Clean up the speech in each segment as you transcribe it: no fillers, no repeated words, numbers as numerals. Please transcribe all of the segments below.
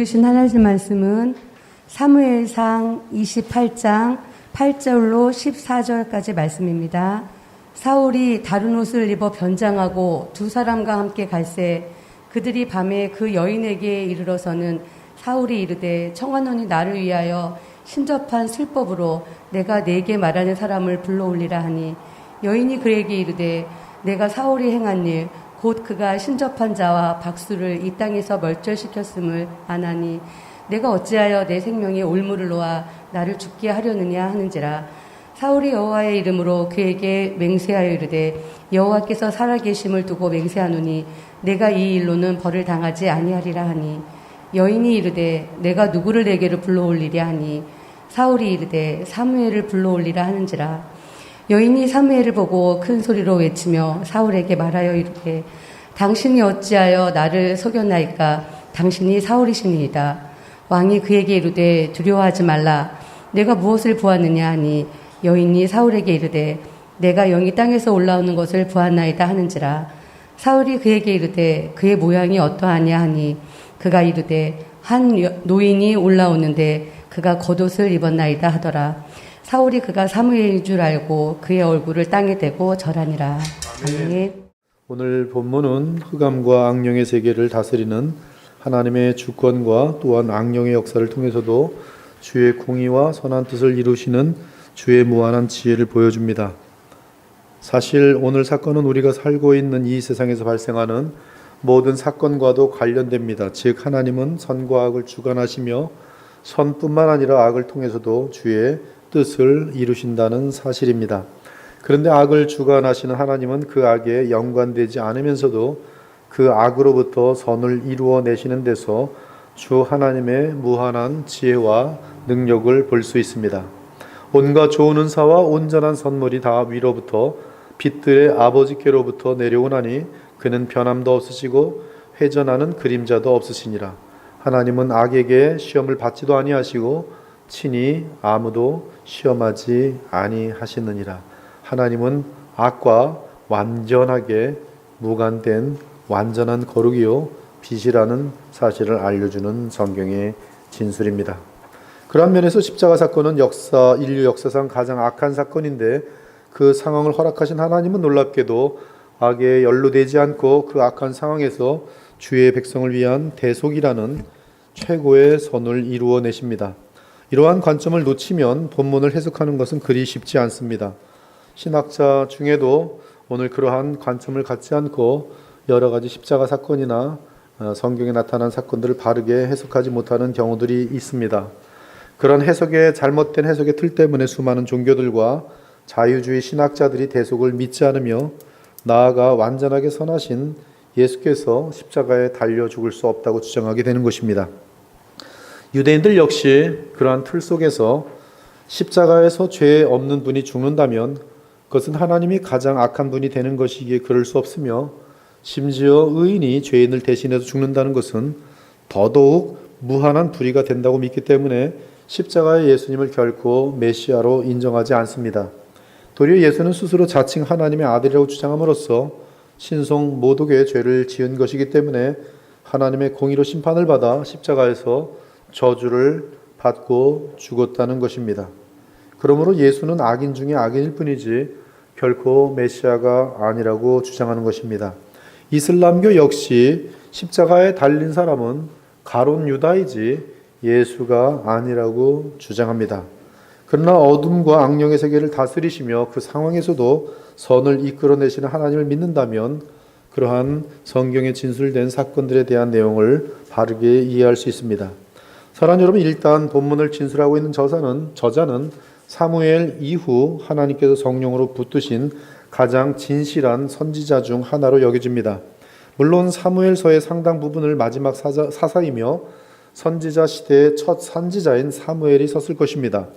들으신 하나님 말씀은 사무엘상 28장 8절로 14절까지 말씀입니다. 사울이 다른 옷을 입어 변장하고 두 사람과 함께 갈새 그들이 밤에 그 여인에게 이르러서는 사울이 이르되 청하노니 나를 위하여 신접한 술법으로 내가 네게 말하는 사람을 불러올리라 하니 여인이 그에게 이르되 내가 사울이 행한 일 곧 그가 신접한 자와 박수를 이 땅에서 멸절시켰음을 아나니 내가 어찌하여 내 생명에 올무를 놓아 나를 죽게 하려느냐 하는지라. 사울이 여호와의 이름으로 그에게 맹세하여 이르되 여호와께서 살아계심을 두고 맹세하노니 내가 이 일로는 벌을 당하지 아니하리라 하니 여인이 이르되 내가 누구를 내게로 불러올리랴 하니 사울이 이르되 사무엘을 불러올리라 하는지라. 여인이 사무엘을 보고 큰 소리로 외치며 사울에게 말하여 이르되 당신이 어찌하여 나를 속였나이까. 당신이 사울이시니이다. 왕이 그에게 이르되 두려워하지 말라. 내가 무엇을 보았느냐 하니 여인이 사울에게 이르되 내가 영이 땅에서 올라오는 것을 보았나이다 하는지라. 사울이 그에게 이르되 그의 모양이 어떠하냐 하니 그가 이르되 한 노인이 올라오는데 그가 겉옷을 입었나이다 하더라. 사울이 그가 사무엘인 줄 알고 그의 얼굴을 땅에 대고 절하니라. 아멘. 오늘 본문은 흑암과 악령의 세계를 다스리는 하나님의 주권과 또한 악령의 역사를 통해서도 주의 공의와 선한 뜻을 이루시는 주의 무한한 지혜를 보여줍니다. 사실 오늘 사건은 우리가 살고 있는 이 세상에서 발생하는 모든 사건과도 관련됩니다. 즉 하나님은 선과 악을 주관하시며 선뿐만 아니라 악을 통해서도 주의 뜻을 이루신다는 사실입니다. 그런데 악을 주관하시는 하나님은 그 악에 연관되지 않으면서도 그 악으로부터 선을 이루어내시는 데서 주 하나님의 무한한 지혜와 능력을 볼 수 있습니다. 온갖 좋은 은사와 온전한 선물이 다 위로부터 빛들의 아버지께로부터 내려오나니 그는 변함도 없으시고 회전하는 그림자도 없으시니라. 하나님은 악에게 시험을 받지도 아니하시고 친히 아무도 시험하지 아니하시느니라. 하나님은 악과 완전하게 무관된 완전한 거룩이요 빛이라는 사실을 알려주는 성경의 진술입니다. 그런 면에서 십자가 사건은 인류 역사상 가장 악한 사건인데 그 상황을 허락하신 하나님은 놀랍게도 악에 연루되지 않고 그 악한 상황에서 주의 백성을 위한 대속이라는 최고의 선을 이루어내십니다. 이러한 관점을 놓치면 본문을 해석하는 것은 그리 쉽지 않습니다. 신학자 중에도 오늘 그러한 관점을 갖지 않고 여러 가지 십자가 사건이나 성경에 나타난 사건들을 바르게 해석하지 못하는 경우들이 있습니다. 그런 잘못된 해석의 틀 때문에 수많은 종교들과 자유주의 신학자들이 대속을 믿지 않으며 나아가 완전하게 선하신 예수께서 십자가에 달려 죽을 수 없다고 주장하게 되는 것입니다. 유대인들 역시 그러한 틀 속에서 십자가에서 죄 없는 분이 죽는다면 그것은 하나님이 가장 악한 분이 되는 것이기에 그럴 수 없으며 심지어 의인이 죄인을 대신해서 죽는다는 것은 더더욱 무한한 불의가 된다고 믿기 때문에 십자가의 예수님을 결코 메시아로 인정하지 않습니다. 도리어 예수는 스스로 자칭 하나님의 아들이라고 주장함으로써 신성 모독의 죄를 지은 것이기 때문에 하나님의 공의로 심판을 받아 십자가에서 저주를 받고 죽었다는 것입니다. 그러므로 예수는 악인 중에 악인일 뿐이지 결코 메시아가 아니라고 주장하는 것입니다. 이슬람교 역시 십자가에 달린 사람은 가론 유다이지 예수가 아니라고 주장합니다. 그러나 어둠과 악령의 세계를 다스리시며 그 상황에서도 선을 이끌어내시는 하나님을 믿는다면 그러한 성경에 진술된 사건들에 대한 내용을 바르게 이해할 수 있습니다. 사랑하는 여러분, 일단 본문을 진술하고 있는 저자는 사무엘 이후 하나님께서 성령으로 붙드신 가장 진실한 선지자 중 하나로 여겨집니다. 물론 사무엘서의 상당 부분을 마지막 사사이며 선지자 시대의 첫 선지자인 사무엘이 썼을 것입니다.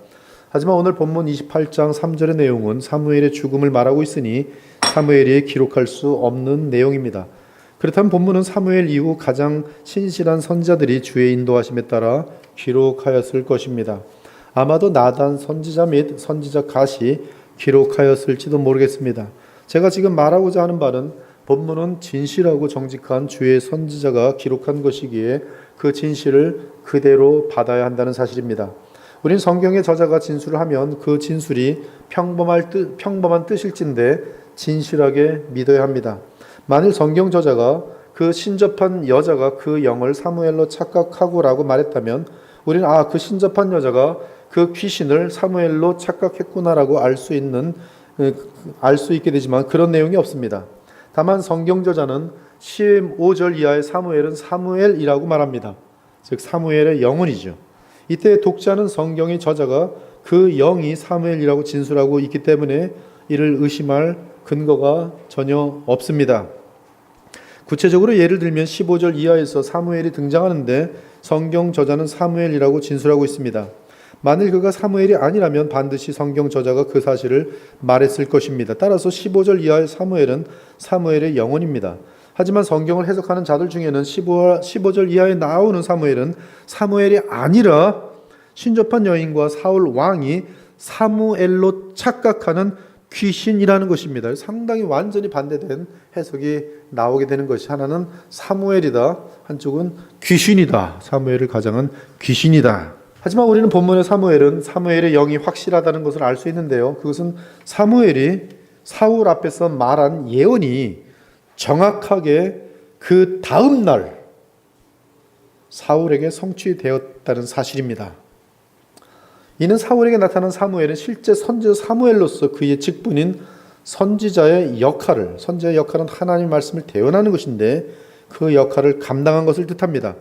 하지만 오늘 본문 28장 3절의 내용은 사무엘의 죽음을 말하고 있으니 사무엘이 기록할 수 없는 내용입니다. 그렇다면 본문은 사무엘 이후 가장 신실한 선지자들이 주의 인도하심에 따라 기록하였을 것입니다. 아마도 나단 선지자 및 선지자 갓이 기록하였을지도 모르겠습니다. 제가 지금 말하고자 하는 바는 본문은 진실하고 정직한 주의 선지자가 기록한 것이기에 그 진실을 그대로 받아야 한다는 사실입니다. 우린 성경의 저자가 진술을 하면 그 진술이 평범한 뜻일진데 진실하게 믿어야 합니다. 만일 성경 저자가 그 신접한 여자가 그 영을 사무엘로 착각하고라고 말했다면 우리는 그 신접한 여자가 그 귀신을 사무엘로 착각했구나라고 알 수 있게 되지만 그런 내용이 없습니다. 다만 성경 저자는 15절 이하의 사무엘은 사무엘이라고 말합니다. 즉 사무엘의 영혼이죠. 이때 독자는 성경의 저자가 그 영이 사무엘이라고 진술하고 있기 때문에 이를 의심할 근거가 전혀 없습니다. 구체적으로 예를 들면 15절 이하에서 사무엘이 등장하는데 성경 저자는 사무엘이라고 진술하고 있습니다. 만일 그가 사무엘이 아니라면 반드시 성경 저자가 그 사실을 말했을 것입니다. 따라서 15절 이하의 사무엘은 사무엘의 영혼입니다. 하지만 성경을 해석하는 자들 중에는 15절 이하에 나오는 사무엘은 사무엘이 아니라 신접한 여인과 사울 왕이 사무엘로 착각하는 귀신이라는 것입니다. 상당히 완전히 반대된 해석이 나오게 되는 것이, 하나는 사무엘이다, 한쪽은 귀신이다. 사무엘을 가장한 귀신이다. 하지만 우리는 본문의 사무엘의 영이 확실하다는 것을 알 수 있는데요. 그것은 사무엘이 사울 앞에서 말한 예언이 정확하게 그 다음 날 사울에게 성취되었다는 사실입니다. 이는 사울에게 나타난 사무엘은 실제 선지자 사무엘로서 그의 직분인 선지자의 역할은 하나님의 말씀을 대언하는 것인데 그 역할을 감당한 것을 뜻합니다.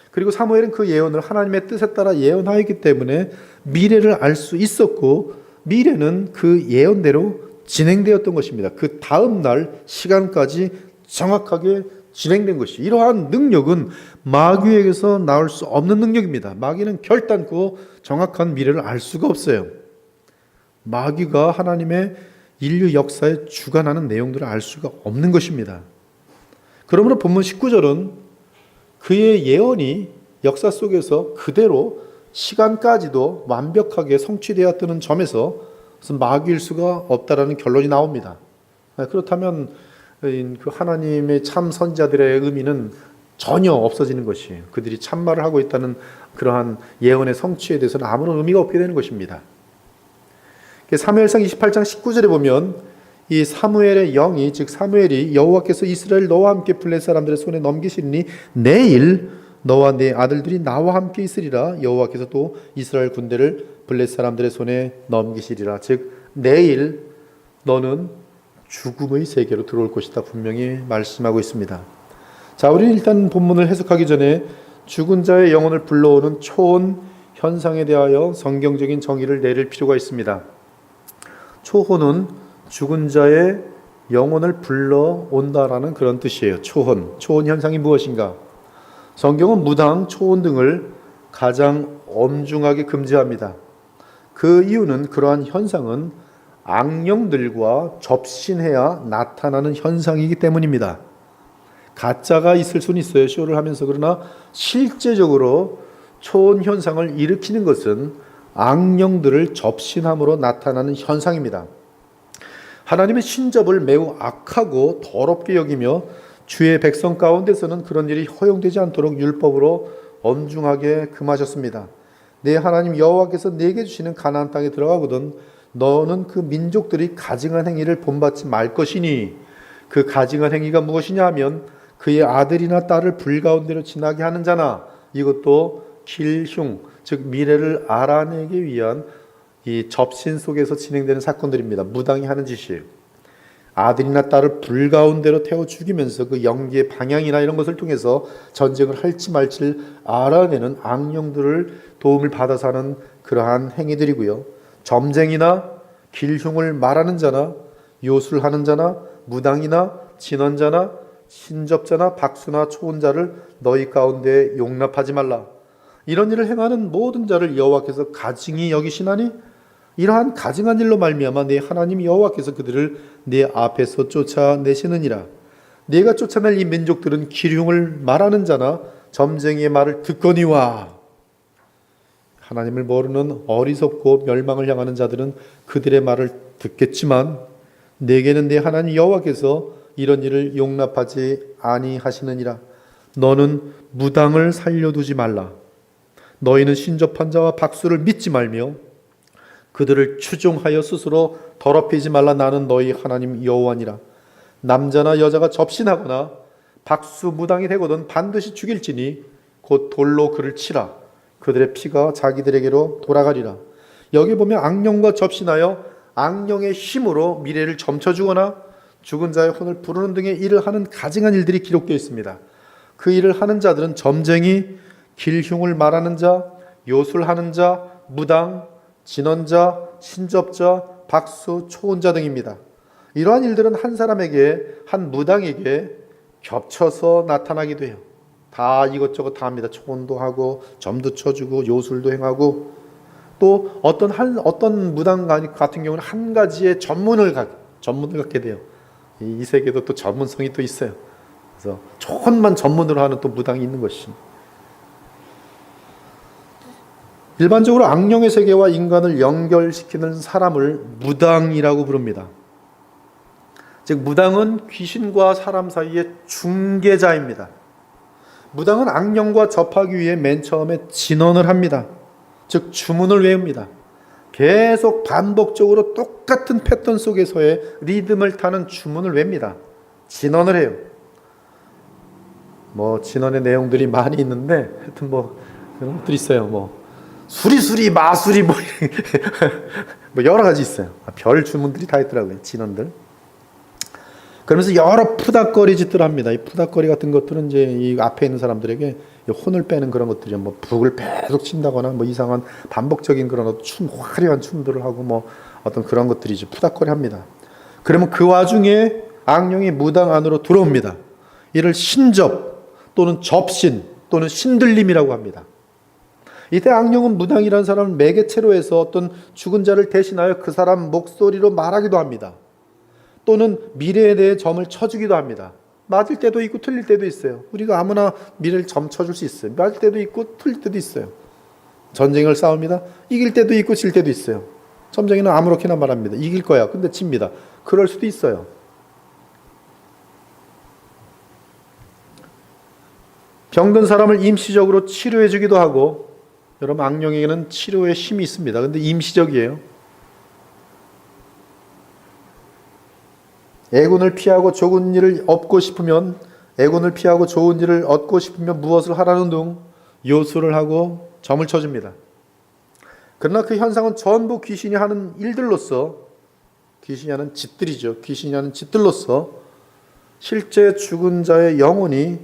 그리고 사무엘은 그 예언을 하나님의 뜻에 따라 예언하였기 때문에 미래를 알 수 있었고 미래는 그 예언대로 진행되었던 것입니다. 그 다음 날 시간까지 정확하게 진행된 것이, 이러한 능력은 마귀에게서 나올 수 없는 능력입니다. 마귀는 결단코 정확한 미래를 알 수가 없어요. 마귀가 하나님의 인류 역사에 주관하는 내용들을 알 수가 없는 것입니다. 그러므로 본문 19절은 그의 예언이 역사 속에서 그대로 시간까지도 완벽하게 성취되었다는 점에서 무슨 마귀일 수가 없다라는 결론이 나옵니다. 그렇다면 그 하나님의 참 선지자들의 의미는 전혀 없어지는 것이에요. 그들이 참말을 하고 있다는 그러한 예언의 성취에 대해서는 아무런 의미가 없게 되는 것입니다. 사무엘상 28장 19절에 보면 이 사무엘의 영이, 즉 사무엘이 여호와께서 이스라엘 너와 함께 블레셋 사람들의 손에 넘기시리니 내일 너와 네 아들들이 나와 함께 있으리라. 여호와께서 또 이스라엘 군대를 블레셋 사람들의 손에 넘기시리라. 즉 내일 너는 죽음의 세계로 들어올 것이다, 분명히 말씀하고 있습니다. 자, 우리는 일단 본문을 해석하기 전에 죽은 자의 영혼을 불러오는 초혼 현상에 대하여 성경적인 정의를 내릴 필요가 있습니다. 초혼은 죽은 자의 영혼을 불러온다라는 그런 뜻이에요. 초혼 현상이 무엇인가? 성경은 무당, 초혼 등을 가장 엄중하게 금지합니다. 그 이유는 그러한 현상은 악령들과 접신해야 나타나는 현상이기 때문입니다. 가짜가 있을 수는 있어요, 쇼를 하면서. 그러나 실제적으로 초혼 현상을 일으키는 것은 악령들을 접신함으로 나타나는 현상입니다. 하나님의 신접을 매우 악하고 더럽게 여기며 주의 백성 가운데서는 그런 일이 허용되지 않도록 율법으로 엄중하게 금하셨습니다. 내 하나님 여호와께서 내게 주시는 가나안 땅에 들어가거든 너는 그 민족들이 가증한 행위를 본받지 말 것이니, 그 가증한 행위가 무엇이냐 하면 그의 아들이나 딸을 불 가운데로 지나게 하는 자나, 이것도 길흉, 즉 미래를 알아내기 위한 이 접신 속에서 진행되는 사건들입니다. 무당이 하는 짓이에요. 아들이나 딸을 불 가운데로 태워 죽이면서 그 연기의 방향이나 이런 것을 통해서 전쟁을 할지 말지를 알아내는 악령들을 도움을 받아서 하는 그러한 행위들이고요. 점쟁이나 길흉을 말하는 자나 요술을 하는 자나 무당이나 진언자나 신접자나 박수나 초혼자를 너희 가운데 용납하지 말라. 이런 일을 행하는 모든 자를 여호와께서 가증히 여기시나니 이러한 가증한 일로 말미암아 네 하나님 여호와께서 그들을 네 앞에서 쫓아내시느니라. 네가 쫓아낼 이 민족들은 기륭을 말하는 자나 점쟁이의 말을 듣거니와. 하나님을 모르는 어리석고 멸망을 향하는 자들은 그들의 말을 듣겠지만 내게는 네 하나님 여호와께서 이런 일을 용납하지 아니하시느니라. 너는 무당을 살려두지 말라. 너희는 신접한 자와 박수를 믿지 말며 그들을 추종하여 스스로 더럽히지 말라. 나는 너희 하나님 여호와니라. 남자나 여자가 접신하거나 박수 무당이 되거든 반드시 죽일지니 곧 돌로 그를 치라. 그들의 피가 자기들에게로 돌아가리라. 여기 보면 악령과 접신하여 악령의 힘으로 미래를 점쳐주거나 죽은 자의 혼을 부르는 등의 일을 하는 가증한 일들이 기록되어 있습니다. 그 일을 하는 자들은 점쟁이, 길흉을 말하는 자, 요술하는 자, 무당, 진언자, 신접자, 박수, 초혼자 등입니다. 이러한 일들은 한 사람에게, 한 무당에게 겹쳐서 나타나기도 해요. 다 이것저것 다 합니다. 초혼도 하고 점도 쳐주고 요술도 행하고 또 어떤 무당 같은 경우는 한 가지의 전문을 갖게 돼요. 이 세계도 또 전문성이 또 있어요. 그래서 초혼만 전문으로 하는 또 무당이 있는 것입니다. 일반적으로 악령의 세계와 인간을 연결시키는 사람을 무당이라고 부릅니다. 즉 무당은 귀신과 사람 사이의 중개자입니다. 무당은 악령과 접하기 위해 맨 처음에 진언을 합니다. 즉 주문을 외웁니다. 계속 반복적으로 똑같은 패턴 속에서의 리듬을 타는 주문을 외웁니다. 진언을 해요. 진언의 내용들이 많이 있는데 하여튼 그런 것들이 있어요. 수리수리 마수리 여러 가지 있어요. 별 주문들이 다 있더라고요. 진언들. 그러면서 여러 푸닥거리 짓들을 합니다. 이 푸닥거리 같은 것들은 이제 이 앞에 있는 사람들에게 혼을 빼는 그런 것들이죠. 북을 계속 친다거나 이상한 반복적인 그런 화려한 춤들을 하고 어떤 그런 것들이죠. 푸닥거리 합니다. 그러면 그 와중에 악령이 무당 안으로 들어옵니다. 이를 신접 또는 접신 또는 신들림이라고 합니다. 이때 악령은 무당이라는 사람을 매개체로 해서 어떤 죽은 자를 대신하여 그 사람 목소리로 말하기도 합니다. 또는 미래에 대해 점을 쳐주기도 합니다. 맞을 때도 있고 틀릴 때도 있어요. 우리가 아무나 미래를 점 쳐줄 수 있어요. 맞을 때도 있고 틀릴 때도 있어요. 전쟁을 싸웁니다. 이길 때도 있고 질 때도 있어요. 점쟁이는 아무렇게나 말합니다. 이길 거야. 근데 집니다. 그럴 수도 있어요. 병든 사람을 임시적으로 치료해 주기도 하고, 여러분 악령에게는 치료의 힘이 있습니다. 근데 임시적이에요. 애군을 피하고 좋은 일을 얻고 싶으면 무엇을 하라는 등 요술을 하고 점을 쳐줍니다. 그러나 그 현상은 전부 귀신이 하는 일들로서, 귀신이 하는 짓들이죠. 귀신이 하는 짓들로서 실제 죽은 자의 영혼이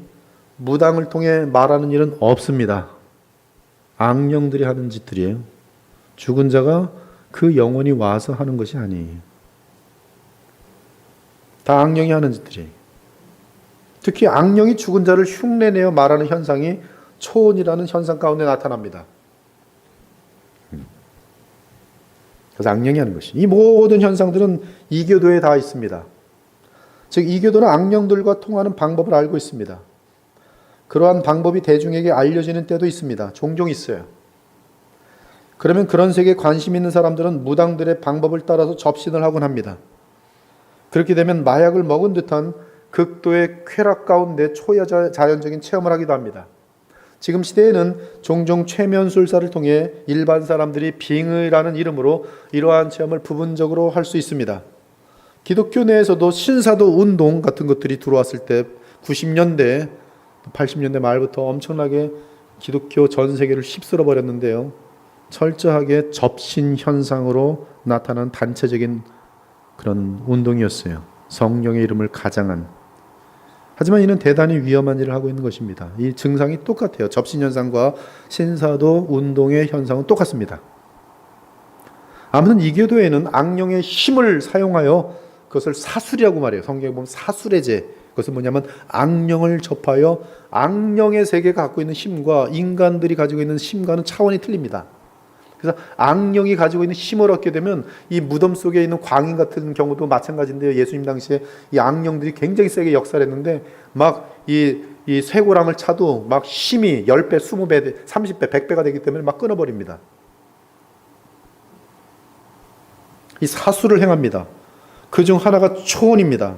무당을 통해 말하는 일은 없습니다. 악령들이 하는 짓들이에요. 죽은 자가 그 영혼이 와서 하는 것이 아니에요. 다 악령이 하는 짓들이에요. 특히 악령이 죽은 자를 흉내내어 말하는 현상이 초혼이라는 현상 가운데 나타납니다. 그래서 악령이 하는 것이. 이 모든 현상들은 이교도에 다 있습니다. 즉 이교도는 악령들과 통하는 방법을 알고 있습니다. 그러한 방법이 대중에게 알려지는 때도 있습니다. 종종 있어요. 그러면 그런 세계에 관심 있는 사람들은 무당들의 방법을 따라서 접신을 하곤 합니다. 그렇게 되면 마약을 먹은 듯한 극도의 쾌락 가운데 초자연적인 체험을 하기도 합니다. 지금 시대에는 종종 최면술사를 통해 일반 사람들이 빙의라는 이름으로 이러한 체험을 부분적으로 할 수 있습니다. 기독교 내에서도 신사도 운동 같은 것들이 들어왔을 때 90년대, 80년대 말부터 엄청나게 기독교 전 세계를 휩쓸어 버렸는데요. 철저하게 접신 현상으로 나타난 단체적인 그런 운동이었어요. 성령의 이름을 가장한. 하지만 이는 대단히 위험한 일을 하고 있는 것입니다. 이 증상이 똑같아요. 접신 현상과 신사도 운동의 현상은 똑같습니다. 아무튼 이교도에는 악령의 힘을 사용하여 그것을 사술이라고 말해요. 성경에 보면 사술의 제. 그것은 뭐냐면 악령을 접하여 악령의 세계가 갖고 있는 힘과 인간들이 가지고 있는 힘과는 차원이 틀립니다. 그래서 악령이 가지고 있는 힘을 얻게 되면 이 무덤 속에 있는 광인 같은 경우도 마찬가지인데요. 예수님 당시에 이 악령들이 굉장히 세게 역사를 했는데 막 이 쇠고랑을 차도 막 힘이 10배, 20배, 30배, 100배가 되기 때문에 막 끊어버립니다. 이 사수를 행합니다. 그중 하나가 초혼입니다.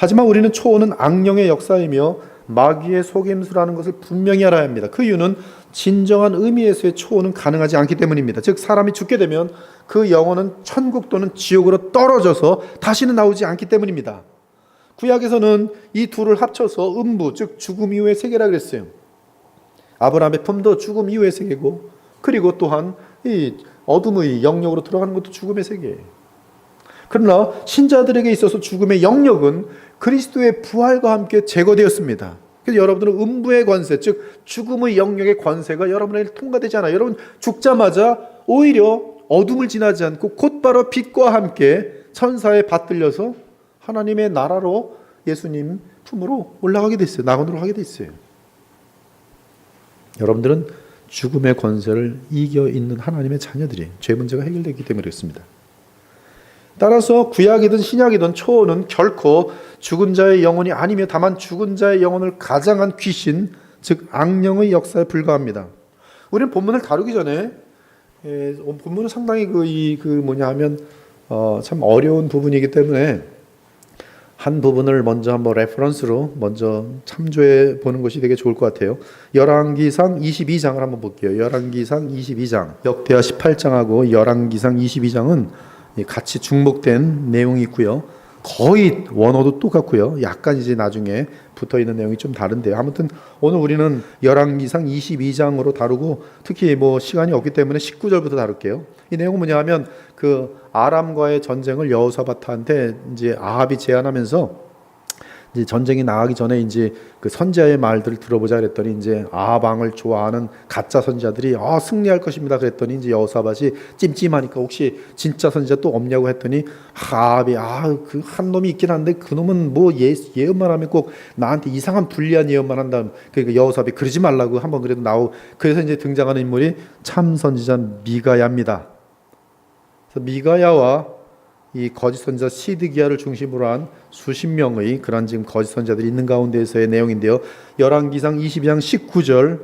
하지만 우리는 초혼은 악령의 역사이며 마귀의 속임수라는 것을 분명히 알아야 합니다. 그 이유는 진정한 의미에서의 초혼은 가능하지 않기 때문입니다. 즉 사람이 죽게 되면 그 영혼은 천국 또는 지옥으로 떨어져서 다시는 나오지 않기 때문입니다. 구약에서는 이 둘을 합쳐서 음부, 즉 죽음 이후의 세계라 그랬어요. 아브라함의 품도 죽음 이후의 세계고, 그리고 또한 이 어둠의 영역으로 들어가는 것도 죽음의 세계예요. 그러나 신자들에게 있어서 죽음의 영역은 그리스도의 부활과 함께 제거되었습니다. 그래서 여러분들은 음부의 권세, 즉 죽음의 영역의 권세가 여러분에게 통과되지 않아요. 여러분 죽자마자 오히려 어둠을 지나지 않고 곧바로 빛과 함께 천사에 받들려서 하나님의 나라로 예수님 품으로 올라가게 됐어요. 나가도록 하게 됐어요. 여러분들은 죽음의 권세를 이겨 있는 하나님의 자녀들이에요. 죄 문제가 해결되기 때문에 그렇습니다. 따라서 구약이든 신약이든 초혼은 결코 죽은 자의 영혼이 아니며 다만 죽은 자의 영혼을 가장한 귀신, 즉 악령의 역사에 불과합니다. 우리는 본문을 다루기 전에 본문은 상당히 참 어려운 부분이기 때문에 한 부분을 먼저 한번 레퍼런스로 먼저 참조해 보는 것이 되게 좋을 것 같아요. 열왕기상 22장을 한번 볼게요. 열왕기상 22장, 역대하 18장하고 열왕기상 22장은 같이 중복된 내용이 있고요. 거의 원어도 똑같고요. 약간 이제 나중에 붙어 있는 내용이 좀 다른데요. 아무튼 오늘 우리는 열왕기상 22장으로 다루고, 특히 시간이 없기 때문에 19절부터 다룰게요. 이 내용은 뭐냐면 그 아람과의 전쟁을 여호사밧한테 이제 아합이 제안하면서 이제 전쟁이 나가기 전에 이제 그 선지자의 말들을 들어보자 그랬더니 이제 아합 왕을 좋아하는 가짜 선지자들이 승리할 것입니다 그랬더니 이제 여호사밧이 찜찜하니까 혹시 진짜 선지자 또 없냐고 했더니 아합이 그 한 놈이 있긴 한데 그 놈은 예언만 하면 꼭 나한테 이상한 불리한 예언만 한다. 그러니까 여호사밧이 그러지 말라고 한번 그래도 나오고, 그래서 이제 등장하는 인물이 참 선지자 미가야입니다. 그래서 미가야와 이 거짓 선지자 시드기야를 중심으로 한 수십 명의 그런 지금 거짓 선지자들이 있는 가운데서의 내용인데요. 열왕기상 22장 19절.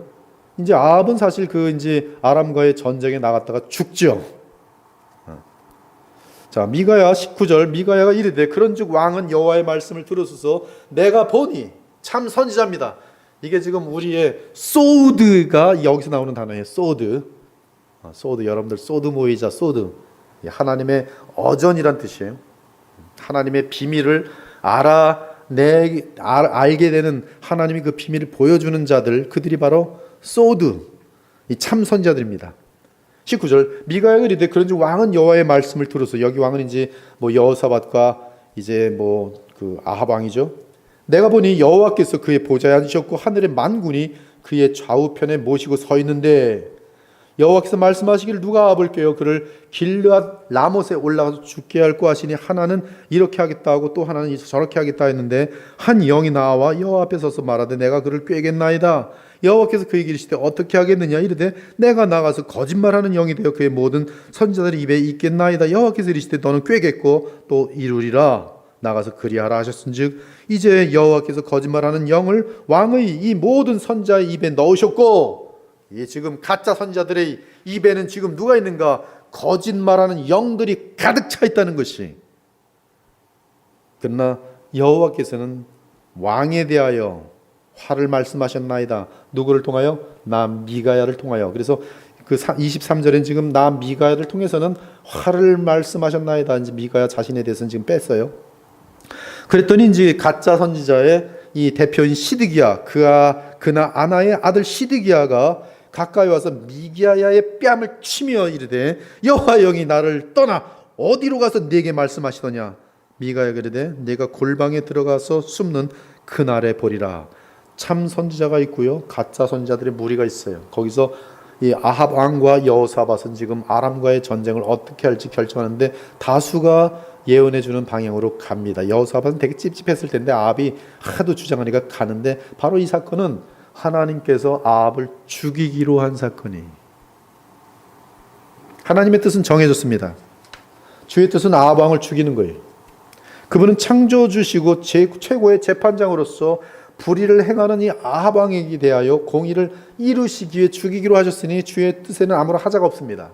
이제 아합은 사실 이제 아람과의 전쟁에 나갔다가 죽죠. 자, 미가야 19절. 미가야가 이르되 그런즉 왕은 여호와의 말씀을 들으소서. 내가 보니 참 선지자입니다. 이게 지금 우리의 소드가 여기서 나오는 단어예요. 소드. 여러분들 소드 모이자 소드. 하나님의 어전이란 뜻이에요. 하나님의 비밀을 알게 되는, 하나님이 그 비밀을 보여주는 자들, 그들이 바로 소드, 이 참 선지자들입니다. 19절, 미가야가 이르되 그런즉 왕은 여호와의 말씀을 들어서, 여기 왕은 이제 여호사밧과 이제 그 아합 왕이죠. 내가 보니 여호와께서 그의 보좌에 앉으셨고 하늘의 만군이 그의 좌우편에 모시고 서 있는데, 여호와께서 말씀하시기를 누가 아합을 꾀어 그를 길르앗 라못에 올라가서 죽게 할고 하시니 하나는 이렇게 하겠다 하고 또 하나는 저렇게 하겠다 했는데, 한 영이 나와 여호와 앞에 서서 말하되 내가 그를 꾀겠나이다. 여호와께서 그에게 이르시되 어떻게 하겠느냐. 이르되 내가 나가서 거짓말하는 영이 되어 그의 모든 선지자들의 입에 있겠나이다. 여호와께서 이르시되 너는 꾀겠고 또 이루리라. 나가서 그리하라 하셨은즉 이제 여호와께서 거짓말하는 영을 왕의 이 모든 선지자의 입에 넣으셨고, 지금 가짜 선지자들의 입에는 지금 누가 있는가? 거짓말하는 영들이 가득 차 있다는 것이. 그러나 여호와께서는 왕에 대하여 화를 말씀하셨나이다. 누구를 통하여? 나 미가야를 통하여. 그래서 그 23절엔 지금 나 미가야를 통해서는 화를 말씀하셨나이다. 이제 미가야 자신에 대해서는 지금 뺐어요. 그랬더니 이제 가짜 선지자의 이 대표인 시드기야, 그나 아나의 아들 시드기야가 가까이 와서 미가야의 뺨을 치며 이르되 여호와의 영이 나를 떠나 어디로 가서 네게 말씀하시더냐. 미가야가 이르되 네가 골방에 들어가서 숨는 그날에 보리라. 참 선지자가 있고요, 가짜 선지자들의 무리가 있어요. 거기서 이 아합 왕과 여호사밧은 지금 아람과의 전쟁을 어떻게 할지 결정하는데 다수가 예언해 주는 방향으로 갑니다. 여호사밧은 되게 찝찝했을 텐데 아합이 하도 주장하니까 가는데, 바로 이 사건은 하나님께서 아합을 죽이기로 한 사건이. 하나님의 뜻은 정해졌습니다. 주의 뜻은 아합 왕을 죽이는 거예요. 그분은 창조주시고 최고의 재판장으로서 불의를 행하는 이 아합 왕에게 대하여 공의를 이루시기 위해 죽이기로 하셨으니 주의 뜻에는 아무런 하자가 없습니다.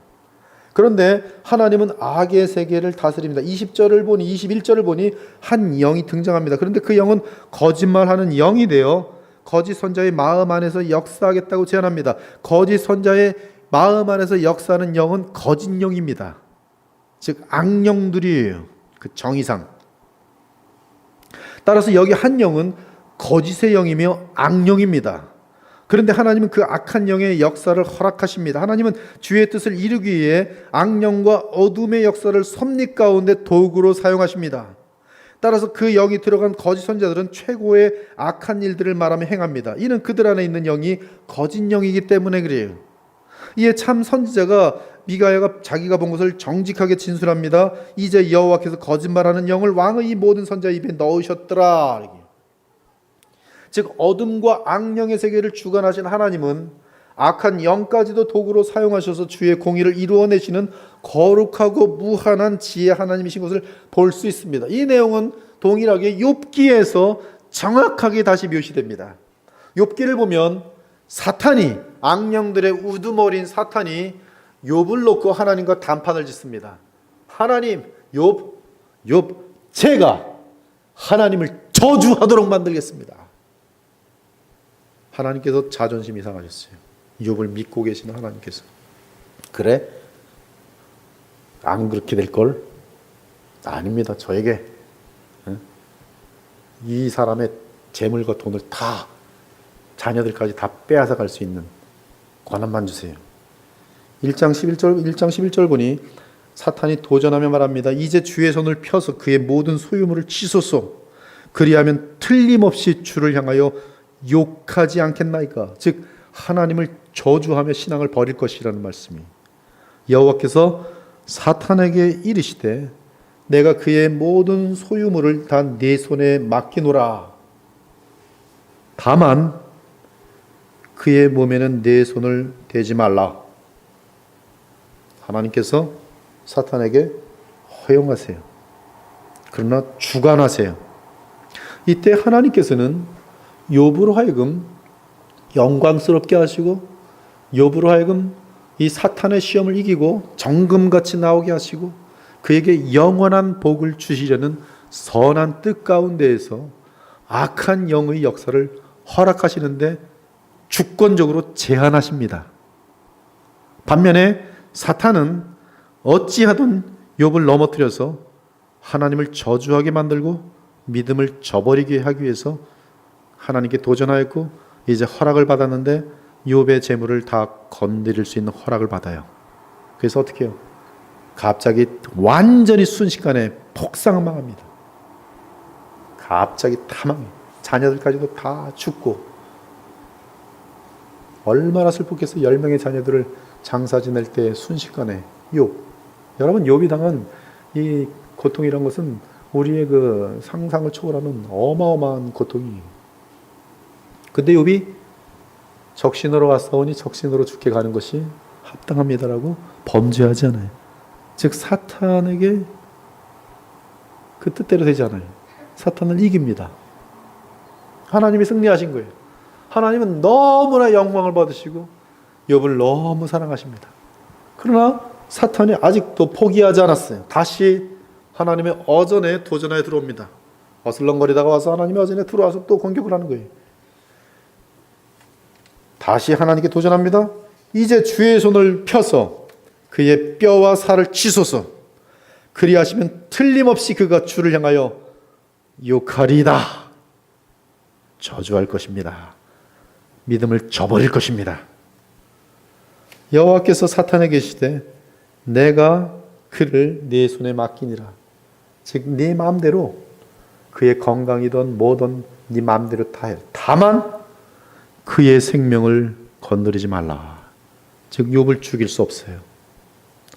그런데 하나님은 악의 세계를 다스립니다. 20절을 보니 21절을 보니 한 영이 등장합니다. 그런데 그 영은 거짓말하는 영이 되어 거짓 선자의 마음 안에서 역사하겠다고 제안합니다. 거짓 선자의 마음 안에서 역사하는 영은 거짓 영입니다. 즉 악령들이에요. 그 정의상. 따라서 여기 한 영은 거짓의 영이며 악령입니다. 그런데 하나님은 그 악한 영의 역사를 허락하십니다. 하나님은 주의 뜻을 이루기 위해 악령과 어둠의 역사를 섭리 가운데 도구로 사용하십니다. 따라서 그 영이 들어간 거짓 선자들은 최고의 악한 일들을 말하며 행합니다. 이는 그들 안에 있는 영이 거짓 영이기 때문에 그래요. 이에 참 선지자가 미가야가 자기가 본 것을 정직하게 진술합니다. 이제 여호와께서 거짓말하는 영을 왕의 이 모든 선자 입에 넣으셨더라. 즉 어둠과 악령의 세계를 주관하신 하나님은 악한 영까지도 도구로 사용하셔서 주의 공의를 이루어내시는 거룩하고 무한한 지혜 하나님이신 것을 볼 수 있습니다. 이 내용은 동일하게 욥기에서 정확하게 다시 묘시됩니다. 욥기를 보면 사탄이, 악령들의 우두머리인 사탄이 욥을 놓고 하나님과 단판을 짓습니다. 하나님, 욥, 제가 하나님을 저주하도록 만들겠습니다. 하나님께서 자존심이 상하셨어요. 욥을 믿고 계시는 하나님께서. 그래? 안 그렇게 될 걸? 아닙니다. 저에게 이 사람의 재물과 돈을 다, 자녀들까지 다 빼앗아 갈 수 있는 권한만 주세요. 1장 11절 보니 사탄이 도전하며 말합니다. 이제 주의 손을 펴서 그의 모든 소유물을 치소서. 그리하면 틀림없이 주를 향하여 욕하지 않겠나이까. 즉 하나님을 저주하며 신앙을 버릴 것이라는 말씀이. 여호와께서 사탄에게 이르시되 내가 그의 모든 소유물을 다 네 손에 맡기노라. 다만 그의 몸에는 네 손을 대지 말라. 하나님께서 사탄에게 허용하세요. 그러나 주관하세요. 이때 하나님께서는 욥으로 하여금 영광스럽게 하시고 욥으로 하여금 이 사탄의 시험을 이기고 정금같이 나오게 하시고 그에게 영원한 복을 주시려는 선한 뜻 가운데에서 악한 영의 역사를 허락하시는데 주권적으로 제한하십니다. 반면에 사탄은 어찌하든 욥을 넘어뜨려서 하나님을 저주하게 만들고 믿음을 저버리게 하기 위해서 하나님께 도전하였고 이제 허락을 받았는데 욥의 재물을 다 건드릴 수 있는 허락을 받아요. 그래서 어떻게 해요? 갑자기 완전히 순식간에 폭삭망합니다. 갑자기 다 망해요. 자녀들까지도 다 죽고. 얼마나 슬펐겠어요. 10명의 자녀들을 장사 지낼 때 순식간에 욥. 여러분, 욥이 당한 이 고통이란 것은 우리의 그 상상을 초월하는 어마어마한 고통이에요. 근데 욥이 적신으로 왔사오니 적신으로 죽게 가는 것이 합당합니다라고 범죄하지 않아요. 즉 사탄에게 그 뜻대로 되지 않아요. 사탄을 이깁니다. 하나님이 승리하신 거예요. 하나님은 너무나 영광을 받으시고 욥을 너무 사랑하십니다. 그러나 사탄이 아직도 포기하지 않았어요. 다시 하나님의 어전에 도전하여 들어옵니다. 어슬렁거리다가 와서 하나님의 어전에 들어와서 또 공격을 하는 거예요. 다시 하나님께 도전합니다. 이제 주의 손을 펴서 그의 뼈와 살을 치소서. 그리하시면 틀림없이 그가 주를 향하여 욕하리이다. 저주할 것입니다. 믿음을 저버릴 것입니다. 여호와께서 사탄에게 계시되 내가 그를 네 손에 맡기니라. 즉 네 마음대로 그의 건강이든 뭐든 네 마음대로 다 해. 다만 그의 생명을 건드리지 말라. 즉 욥을 죽일 수 없어요.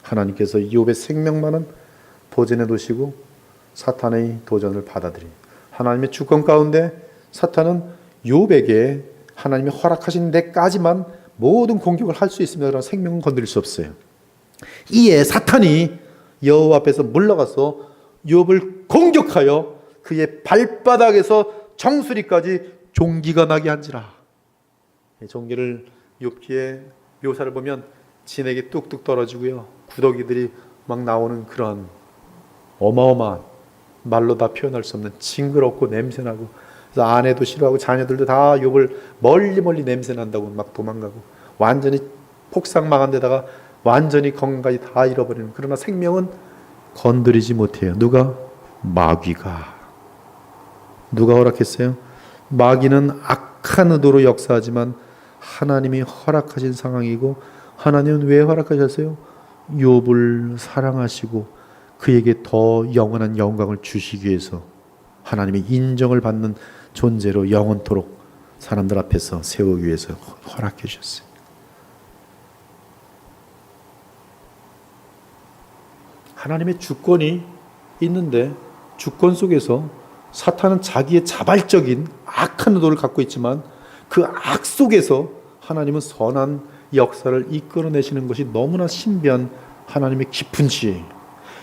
하나님께서 욥의 생명만은 보존해 두시고 사탄의 도전을 받아들인 하나님의 주권 가운데 사탄은 욥에게 하나님이 허락하신 데까지만 모든 공격을 할 수 있습니다. 그러나 생명은 건드릴 수 없어요. 이에 사탄이 여호와 앞에서 물러가서 욥을 공격하여 그의 발바닥에서 정수리까지 종기가 나게 한지라. 종기를 욥기의 묘사를 보면 진에게 뚝뚝 떨어지고요. 구더기들이 막 나오는 그런 어마어마한 말로 다 표현할 수 없는 징그럽고 냄새나고, 그래서 아내도 싫어하고 자녀들도 다 욕을 멀리 냄새 난다고 막 도망가고, 완전히 폭삭망한 데다가 완전히 건강까지 다 잃어버리는, 그러나 생명은 건드리지 못해요. 누가? 마귀가. 누가 허락했어요? 마귀는 악한 의도로 역사하지만 하나님이 허락하신 상황이고, 하나님은 왜 허락하셨어요? 욥을 사랑하시고 그에게 더 영원한 영광을 주시기 위해서 하나님의 인정을 받는 존재로 영원토록 사람들 앞에서 세우기 위해서 허락해 주셨어요. 하나님의 주권이 있는데, 주권 속에서 사탄은 자기의 자발적인 악한 의도를 갖고 있지만 그 악 속에서 하나님은 선한 역사를 이끌어내시는 것이 너무나 신비한 하나님의 깊은 지혜.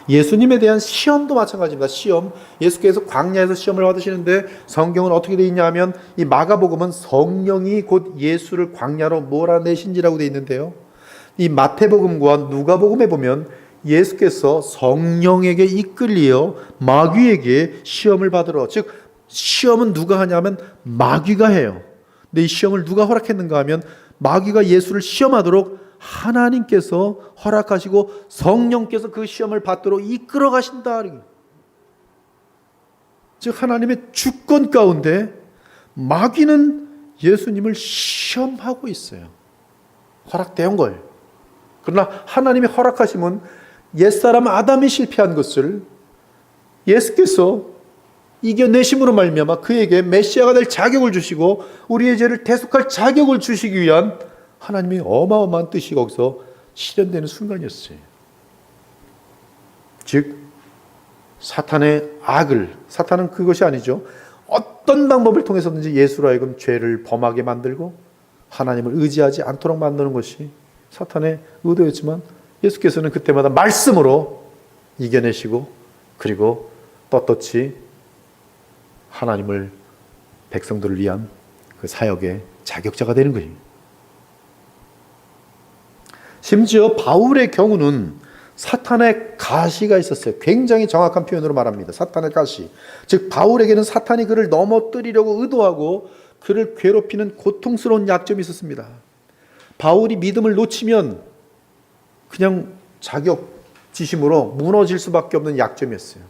예수님에 대한 시험도 마찬가지입니다. 시험, 예수께서 광야에서 시험을 받으시는데 성경은 어떻게 되어 있냐 하면, 이 마가복음은 성령이 곧 예수를 광야로 몰아내신지라고 되어 있는데요, 이 마태복음과 누가복음에 보면 예수께서 성령에게 이끌려 마귀에게 시험을 받으러, 즉 시험은 누가 하냐면 마귀가 해요. 근데 이 시험을 누가 허락했는가 하면 마귀가 예수를 시험하도록 하나님께서 허락하시고 성령께서 그 시험을 받도록 이끌어 가신다. 즉 하나님의 주권 가운데 마귀는 예수님을 시험하고 있어요. 허락된 걸. 그러나 하나님이 허락하심은 옛사람 아담이 실패한 것을 예수께서 이겨내심으로 말미암아 그에게 메시아가 될 자격을 주시고 우리의 죄를 대속할 자격을 주시기 위한 하나님의 어마어마한 뜻이 거기서 실현되는 순간이었어요. 즉 사탄의 악을, 사탄은 그것이 아니죠, 어떤 방법을 통해서든지 예수로 하여금 죄를 범하게 만들고 하나님을 의지하지 않도록 만드는 것이 사탄의 의도였지만, 예수께서는 그때마다 말씀으로 이겨내시고 그리고 떳떳이 하나님을, 백성들을 위한 그 사역의 자격자가 되는 것입니다. 심지어 바울의 경우는 사탄의 가시가 있었어요. 굉장히 정확한 표현으로 말합니다. 사탄의 가시. 즉 바울에게는 사탄이 그를 넘어뜨리려고 의도하고 그를 괴롭히는 고통스러운 약점이 있었습니다. 바울이 믿음을 놓치면 그냥 자격지심으로 무너질 수밖에 없는 약점이었어요.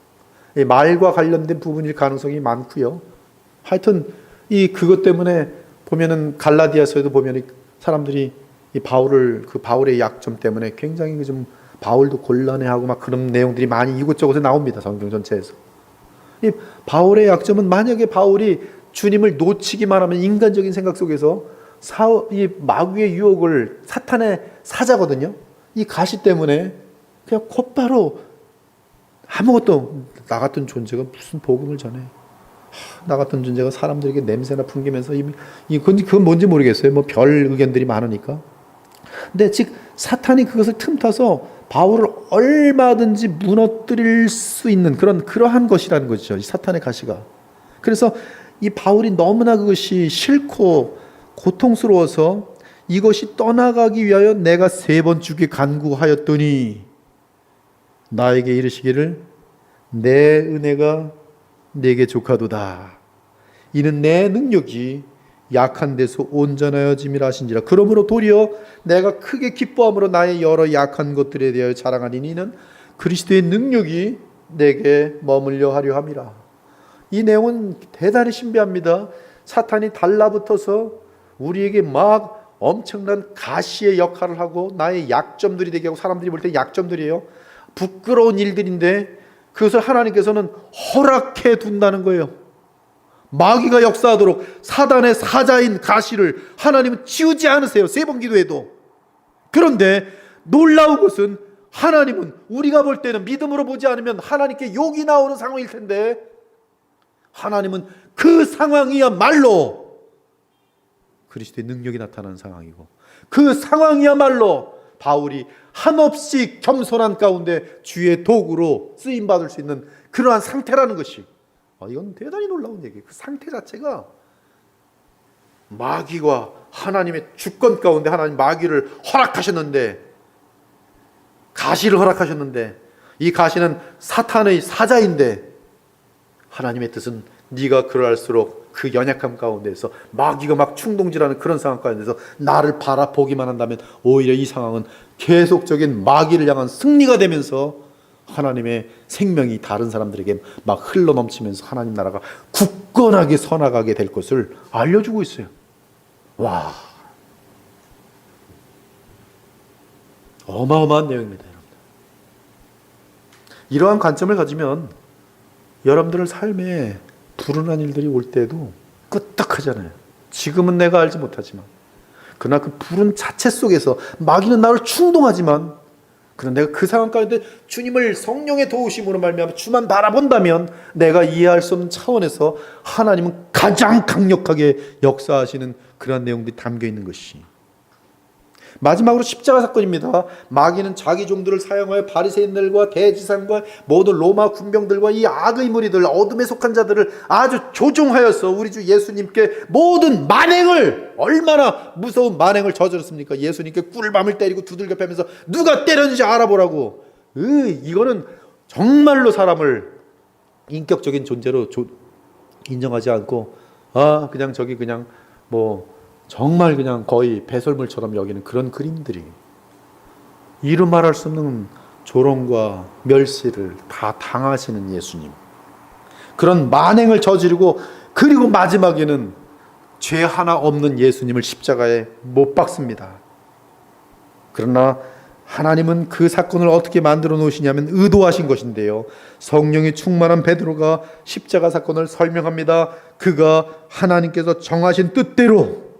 말과 관련된 부분일 가능성이 많고요. 하여튼 그것 때문에 보면은 갈라디아서에도 보면 사람들이 이 바울의 약점 때문에 굉장히 좀 바울도 곤란해하고 막 그런 내용들이 많이 이곳저곳에 나옵니다. 성경 전체에서. 이 바울의 약점은, 만약에 바울이 주님을 놓치기만 하면 인간적인 생각 속에서 이 마귀의 유혹을, 사탄의 사자거든요. 이 가시 때문에 그냥 곧바로 아무것도, 나 같은 존재가 무슨 복음을 전해. 나 같은 존재가 사람들에게 냄새나 풍기면서 그건 뭔지 모르겠어요. 뭐 별 의견들이 많으니까. 근데 즉 사탄이 그것을 틈타서 바울을 얼마든지 무너뜨릴 수 있는 그러한 것이라는 것이죠. 이 사탄의 가시가. 그래서 이 바울이 너무나 그것이 싫고 고통스러워서 이것이 떠나가기 위하여 내가 3번 주께 간구하였더니 나에게 이르시기를 내 은혜가 내게 족하도다. 이는 내 능력이 약한 데서 온전하여짐이라 하신지라. 그러므로 도리어 내가 크게 기뻐함으로 나의 여러 약한 것들에 대하여 자랑하니 이는 그리스도의 능력이 내게 머물려 하려 함이라. 이 내용은 대단히 신비합니다. 사탄이 달라붙어서 우리에게 막 엄청난 가시의 역할을 하고 나의 약점들이 되게 하고, 사람들이 볼 때 약점들이에요. 부끄러운 일들인데 그것을 하나님께서는 허락해 둔다는 거예요. 마귀가 역사하도록 사단의 사자인 가시를 하나님은 치우지 않으세요. 3번 기도해도. 그런데 놀라운 것은 하나님은 우리가 볼 때는 믿음으로 보지 않으면 하나님께 욕이 나오는 상황일 텐데, 하나님은 그 상황이야말로 그리스도의 능력이 나타나는 상황이고, 그 상황이야말로 바울이 한없이 겸손한 가운데 주의 도구로 쓰임받을 수 있는 그러한 상태라는 것이, 이건 대단히 놀라운 얘기예요. 그 상태 자체가 마귀와 하나님의 주권 가운데 하나님 마귀를 허락하셨는데 가시를 허락하셨는데 이 가시는 사탄의 사자인데 하나님의 뜻은 네가 그럴수록 그 연약함 가운데서 마귀가 막 충동질하는 그런 상황 가운데서 나를 바라보기만 한다면 오히려 이 상황은 계속적인 마귀를 향한 승리가 되면서 하나님의 생명이 다른 사람들에게 막 흘러넘치면서 하나님 나라가 굳건하게 서나가게 될 것을 알려주고 있어요. 와, 어마어마한 내용입니다. 여러분들. 이러한 관점을 가지면 여러분들의 삶에 불운한 일들이 올 때도 끄떡하잖아요. 지금은 내가 알지 못하지만 그러나 그 불운 자체 속에서 마귀는 나를 충동하지만 그러나 내가 그 상황 가운데 주님을 성령의 도우심으로 말미암아 주만 바라본다면 내가 이해할 수 없는 차원에서 하나님은 가장 강력하게 역사하시는 그런 내용들이 담겨 있는 것이 마지막으로 십자가 사건입니다. 마귀는 자기 종들을 사용하여 바리새인들과 대지상과 모든 로마 군병들과 이 악의 무리들, 어둠에 속한 자들을 아주 조종하여서 우리 주 예수님께 모든 만행을, 얼마나 무서운 만행을 저질렀습니까? 예수님께 꿀밤을 때리고 두들겨 패면서 누가 때렸는지 알아보라고. 이거는 정말로 사람을 인격적인 존재로 인정하지 않고 그냥 저기 그냥 뭐 정말 그냥 거의 배설물처럼 여기는 그런 그림들이 이루 말할 수 없는 조롱과 멸시를 다 당하시는 예수님, 그런 만행을 저지르고 그리고 마지막에는 죄 하나 없는 예수님을 십자가에 못 박습니다. 그러나 하나님은 그 사건을 어떻게 만들어 놓으시냐면 의도하신 것인데요, 성령이 충만한 베드로가 십자가 사건을 설명합니다. 그가 하나님께서 정하신 뜻대로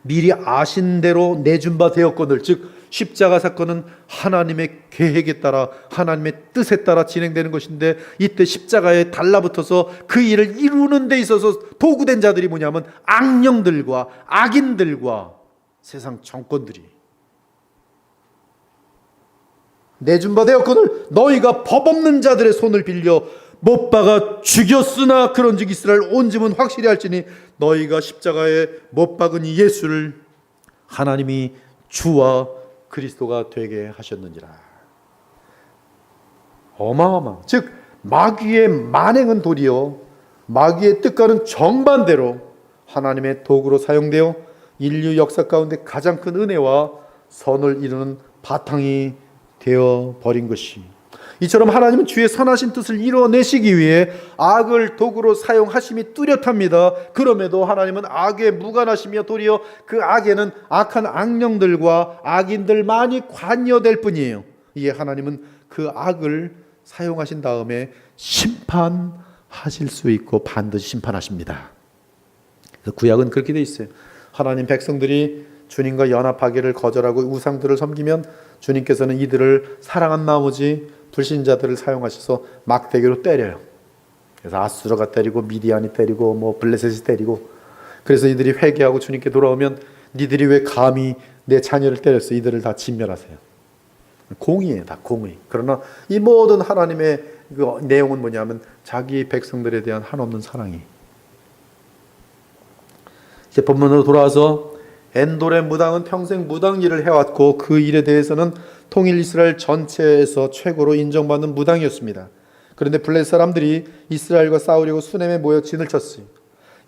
미리 아신 대로 내준 바 되었거늘, 즉 십자가 사건은 하나님의 계획에 따라 하나님의 뜻에 따라 진행되는 것인데, 이때 십자가에 달라붙어서 그 일을 이루는 데 있어서 도구된 자들이 뭐냐면 악령들과 악인들과 세상 정권들이 내준 바 되었거늘 너희가 법 없는 자들의 손을 빌려 못 박아 죽였으나 그런즉 이스라엘 온 집은 확실히 할지니 너희가 십자가에 못 박은 이 예수를 하나님이 주와 그리스도가 되게 하셨느니라. 어마어마. 즉 마귀의 만행은 도리어 마귀의 뜻과는 정반대로 하나님의 도구로 사용되어 인류 역사 가운데 가장 큰 은혜와 선을 이루는 바탕이 되어 버린 것이, 이처럼 하나님은 주의 선하신 뜻을 이뤄내시기 위해 악을 도구로 사용하심이 뚜렷합니다. 그럼에도 하나님은 악에 무관하시며 도리어 그 악에는 악한 악령들과 악인들만이 관여될 뿐이에요. 이에 하나님은 그 악을 사용하신 다음에 심판하실 수 있고 반드시 심판하십니다. 구약은 그렇게 돼 있어요. 하나님 백성들이 주님과 연합하기를 거절하고 우상들을 섬기면 주님께서는 이들을 사랑한 나머지 불신자들을 사용하셔서 막대기로 때려요. 그래서 아수르가 때리고 미디안이 때리고 뭐 블레셋이 때리고, 그래서 이들이 회개하고 주님께 돌아오면 니들이 왜 감히 내 자녀를 때렸어? 이들을 다 진멸하세요. 공의예요, 다 공의. 그러나 이 모든 하나님의 그 내용은 뭐냐면 자기 백성들에 대한 한없는 사랑이. 이제 본문으로 돌아와서 엔돌의 무당은 평생 무당 일을 해왔고 그 일에 대해서는 통일 이스라엘 전체에서 최고로 인정받는 무당이었습니다. 그런데 블레셋 사람들이 이스라엘과 싸우려고 수넴에 모여 진을 쳤어요.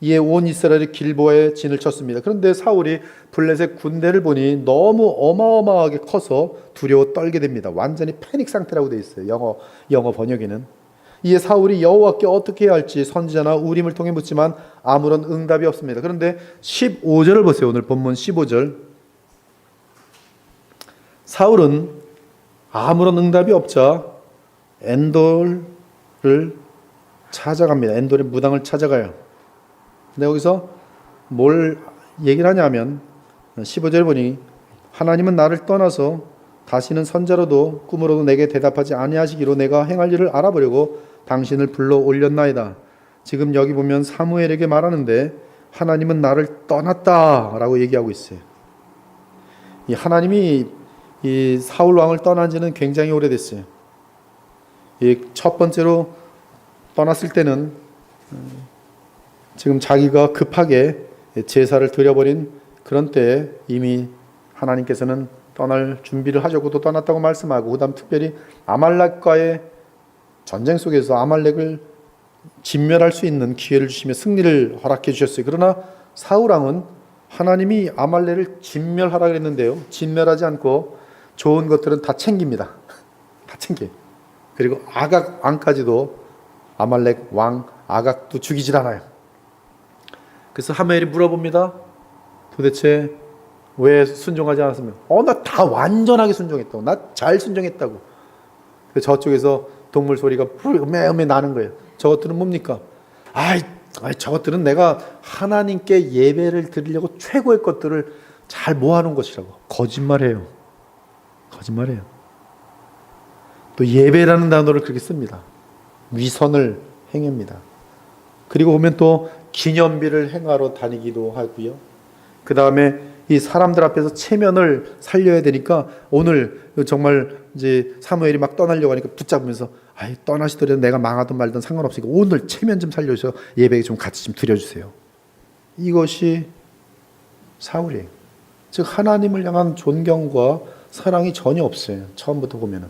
이에 온 이스라엘이 길보아에 진을 쳤습니다. 그런데 사울이 블레셋 군대를 보니 너무 어마어마하게 커서 두려워 떨게 됩니다. 완전히 패닉 상태라고 되어 있어요. 영어 번역에는. 이에 사울이 여호와께 어떻게 해야 할지 선지자나 우림을 통해 묻지만 아무런 응답이 없습니다. 그런데 15절을 보세요. 오늘 본문 15절. 사울은 아무런 응답이 없자 엔돌을 찾아갑니다. 엔돌의 무당을 찾아가요. 근데 여기서 뭘 얘기를 하냐면 15절 보니 하나님은 나를 떠나서 다시는 선자로도 꿈으로도 내게 대답하지 아니하시기로 내가 행할 일을 알아보려고 당신을 불러 올렸나이다. 지금 여기 보면 사무엘에게 말하는데 하나님은 나를 떠났다라고 얘기하고 있어요. 이 하나님이 이 사울 왕을 떠난 지는 굉장히 오래됐어요. 이 첫 번째로 떠났을 때는 지금 자기가 급하게 제사를 드려버린 그런 때에 이미 하나님께서는 떠날 준비를 하려고 또 떠났다고 말씀하고, 그다음 특별히 아말렉과의 전쟁 속에서 아말렉을 진멸할 수 있는 기회를 주시며 승리를 허락해 주셨어요. 그러나 사울 왕은 하나님이 아말렉을 진멸하라 그랬는데요, 진멸하지 않고 좋은 것들은 다 챙깁니다. 다 챙겨요. 그리고 아각 왕까지도, 아말렉 왕 아각도 죽이질 않아요. 그래서 하멜이 물어봅니다. 도대체 왜 순종하지 않았으면? 나 다 완전하게 순종했다고. 나 잘 순종했다고. 저쪽에서 동물 소리가 음메 나는 거예요. 저것들은 뭡니까? 저것들은 내가 하나님께 예배를 드리려고 최고의 것들을 잘 모아놓은 것이라고. 거짓말해요. 거짓말해요. 또 예배라는 단어를 그렇게 씁니다. 위선을 행합니다. 그리고 보면 또 기념비를 행하러 다니기도 하고요. 그 다음에 이 사람들 앞에서 체면을 살려야 되니까, 오늘 정말 이제 사무엘이 막 떠나려고 하니까 붙잡으면서, 떠나시더라도 내가 망하든 말든 상관없으니까 오늘 체면 좀 살려주세요. 예배에 좀 같이 좀 드려주세요. 이것이 사울이에요. 즉 하나님을 향한 존경과 사랑이 전혀 없어요. 처음부터 보면은.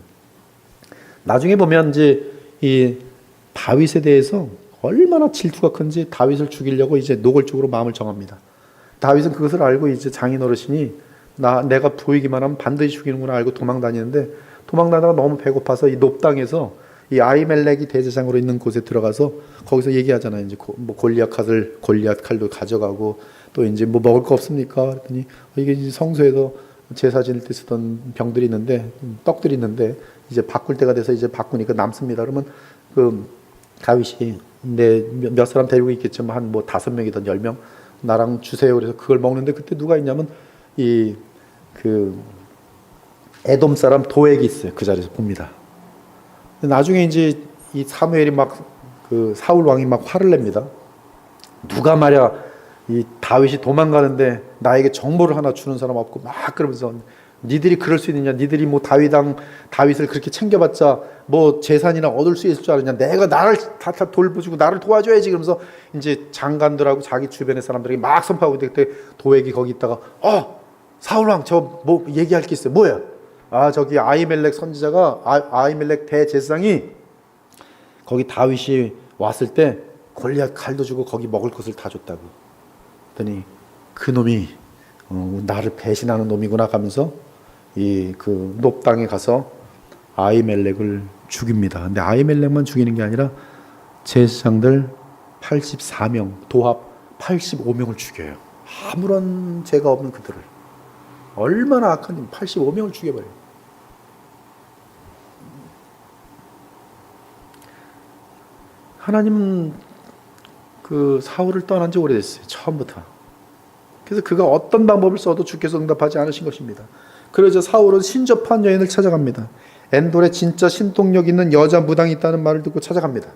나중에 보면 이제 이 다윗에 대해서 얼마나 질투가 큰지 다윗을 죽이려고 이제 노골적으로 마음을 정합니다. 다윗은 그것을 알고 이제 장인어르신이 내가 보이기만 하면 반드시 죽이는구나 알고 도망다니는데, 도망다니다가 너무 배고파서 이 높당에서 이 아히멜렉이 대제사장으로 있는 곳에 들어가서 거기서 얘기하잖아요. 이제 골리앗 칼도 가져가고, 또 이제 뭐 먹을 거 없습니까? 그랬더니 이게 이제 성소에서 제사 지낼 때 쓰던 병들이 있는데, 떡들이 있는데 이제 바꿀 때가 돼서 이제 바꾸니까 남습니다. 그러면 그 다윗이 몇 사람 데리고 있겠지만 한 뭐 5명이든 10명 나랑 주세요. 그래서 그걸 먹는데, 그때 누가 있냐면 그 에돔 사람 도액이 있어요. 그 자리에서 봅니다. 나중에 이제 이 사무엘이 그 사울 왕이 막 화를 냅니다. 누가 말이야 이 다윗이 도망가는데 나에게 정보를 하나 주는 사람 없고, 막 그러면서 니들이 그럴 수 있느냐, 니들이 뭐 다윗을 그렇게 챙겨봤자 뭐 재산이나 얻을 수 있을 줄 알았냐, 내가 나를 다 돌보주고 나를 도와줘야지. 그러면서 이제 장관들하고 자기 주변의 사람들에게 막 선포하고 있는데, 그때 도액이 거기 있다가 사울왕 저 뭐 얘기할 게 있어요. 뭐야? 저기 아히멜렉 선지자가 아히멜렉 대제사장이 거기 다윗이 왔을 때 골리앗 칼도 주고 거기 먹을 것을 다 줬다고. 그랬더니 그 놈이 나를 배신하는 놈이구나 하면서 그 높당에 가서 아히멜렉을 죽입니다. 근데 아히멜렉만 죽이는 게 아니라 제사장들 84명, 도합 85명을 죽여요. 아무런 죄가 없는 그들을. 얼마나 악한 님, 85명을 죽여버려요. 하나님은 그 사울을 떠난 지 오래됐어요. 처음부터. 그래서 그가 어떤 방법을 써도 주께서 응답하지 않으신 것입니다. 그러자 사울은 신접한 여인을 찾아갑니다. 엔돌에 진짜 신동력 있는 여자 무당이 있다는 말을 듣고 찾아갑니다.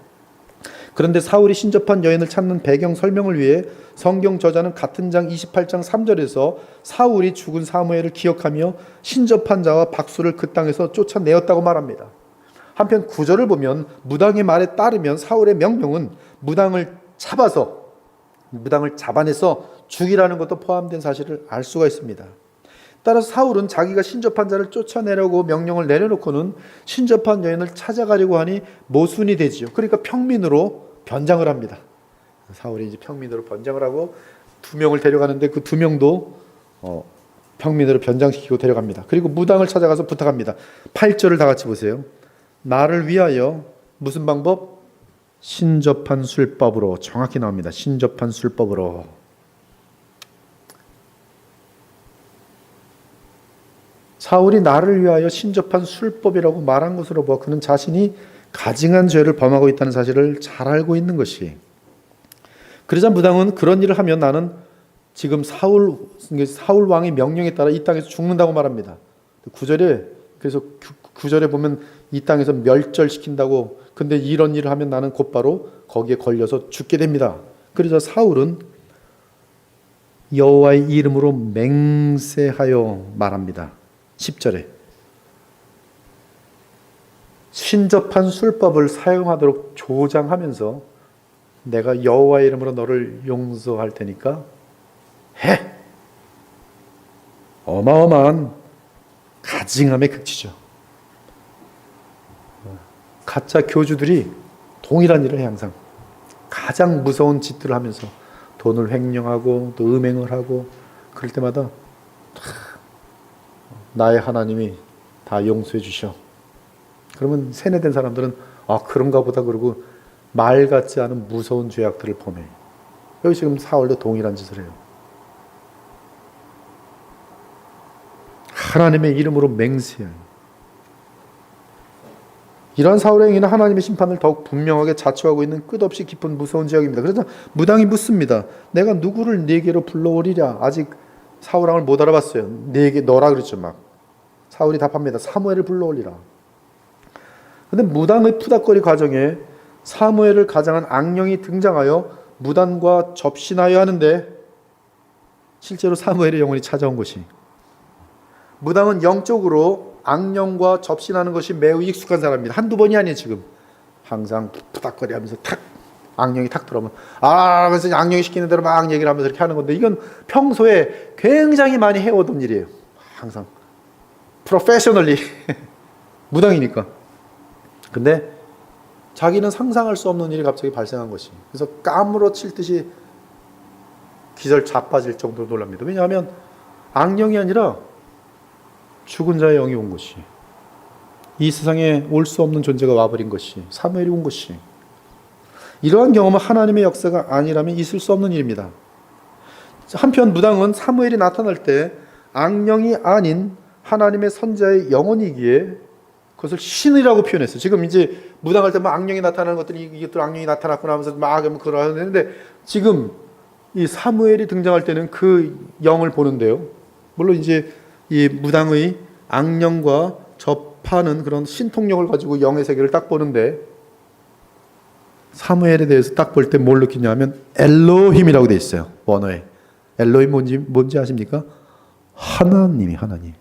그런데 사울이 신접한 여인을 찾는 배경 설명을 위해 성경 저자는 같은 장 28장 3절에서 사울이 죽은 사무엘을 기억하며 신접한 자와 박수를 그 땅에서 쫓아내었다고 말합니다. 한편 9절을 보면 무당의 말에 따르면 사울의 명령은 무당을 잡아내서 죽이라는 것도 포함된 사실을 알 수가 있습니다. 따라서 사울은 자기가 신접한 자를 쫓아내려고 명령을 내려놓고는 신접한 여인을 찾아가려고 하니 모순이 되지요. 그러니까 평민으로 변장을 합니다. 사울이 이제 평민으로 변장을 하고 2명을 데려가는데 그 2명도 평민으로 변장시키고 데려갑니다. 그리고 무당을 찾아가서 부탁합니다. 8절을 다 같이 보세요. 나를 위하여 무슨 방법? 신접한 술법으로. 정확히 나옵니다. 신접한 술법으로. 사울이 나를 위하여 신접한 술법이라고 말한 것으로 보아 그는 자신이 가증한 죄를 범하고 있다는 사실을 잘 알고 있는 것이. 그러자 무당은 그런 일을 하면 나는 지금 사울 왕의 명령에 따라 이 땅에서 죽는다고 말합니다. 9절에 그래서 9절에 보면 이 땅에서 멸절시킨다고. 근데 이런 일을 하면 나는 곧바로 거기에 걸려서 죽게 됩니다. 그러자 사울은 여호와의 이름으로 맹세하여 말합니다. 10절에 신접한 술법을 사용하도록 조장하면서 내가 여호와의 이름으로 너를 용서할 테니까 해. 어마어마한 가증함의 극치죠. 가짜 교주들이 동일한 일을 해 항상. 가장 무서운 짓들을 하면서 돈을 횡령하고 또 음행을 하고 그럴 때마다 나의 하나님이 다 용서해 주셔. 그러면 세뇌된 사람들은 그런가 보다 그러고 말 같지 않은 무서운 죄악들을 범해. 여기 지금 사울도 동일한 짓을 해요. 하나님의 이름으로 맹세해요. 이러한 사울의 행위는 하나님의 심판을 더욱 분명하게 자초하고 있는 끝없이 깊은 무서운 죄악입니다. 그래서 무당이 묻습니다. 내가 누구를 네게로 불러오리랴. 아직 사울 왕을 못 알아봤어요. 네게 너라 그랬죠 막. 사울이 답합니다. 사무엘을 불러오리라. 근데 무당의 푸닥거리 과정에 사무엘을 가장한 악령이 등장하여 무당과 접신하여 하는데 실제로 사무엘의 영혼이 찾아온 것이, 무당은 영적으로 악령과 접신하는 것이 매우 익숙한 사람입니다. 한두 번이 아니에요. 지금 항상 푸닥거리 하면서 탁 악령이 탁 들어오면 그래서 악령이 시키는 대로 막 얘기를 하면서 이렇게 하는 건데, 이건 평소에 굉장히 많이 해오던 일이에요. 항상 프로페셔널리 무당이니까. 근데 자기는 상상할 수 없는 일이 갑자기 발생한 것이, 그래서 까무러칠 듯이 기절 자빠질 정도로 놀랍니다. 왜냐하면 악령이 아니라 죽은 자의 영이 온 것이, 이 세상에 올 수 없는 존재가 와버린 것이, 사무엘이 온 것이, 이러한 경험은 하나님의 역사가 아니라면 있을 수 없는 일입니다. 한편 무당은 사무엘이 나타날 때 악령이 아닌 하나님의 선자의 영혼이기에 그것을 신이라고 표현했어요. 지금 이제 무당할 때 막 악령이 나타나는 것들이 이것들 악령이 나타났구나 하면서 막 그걸 하는데, 지금 이 사무엘이 등장할 때는 그 영을 보는데요. 물론 이제 이 무당의 악령과 접하는 그런 신통력을 가지고 영의 세계를 딱 보는데, 사무엘에 대해서 딱 볼 때 뭘 느끼냐면 엘로힘이라고 되어 있어요. 원어에. 엘로힘 뭔지 아십니까? 하나님이 하나님.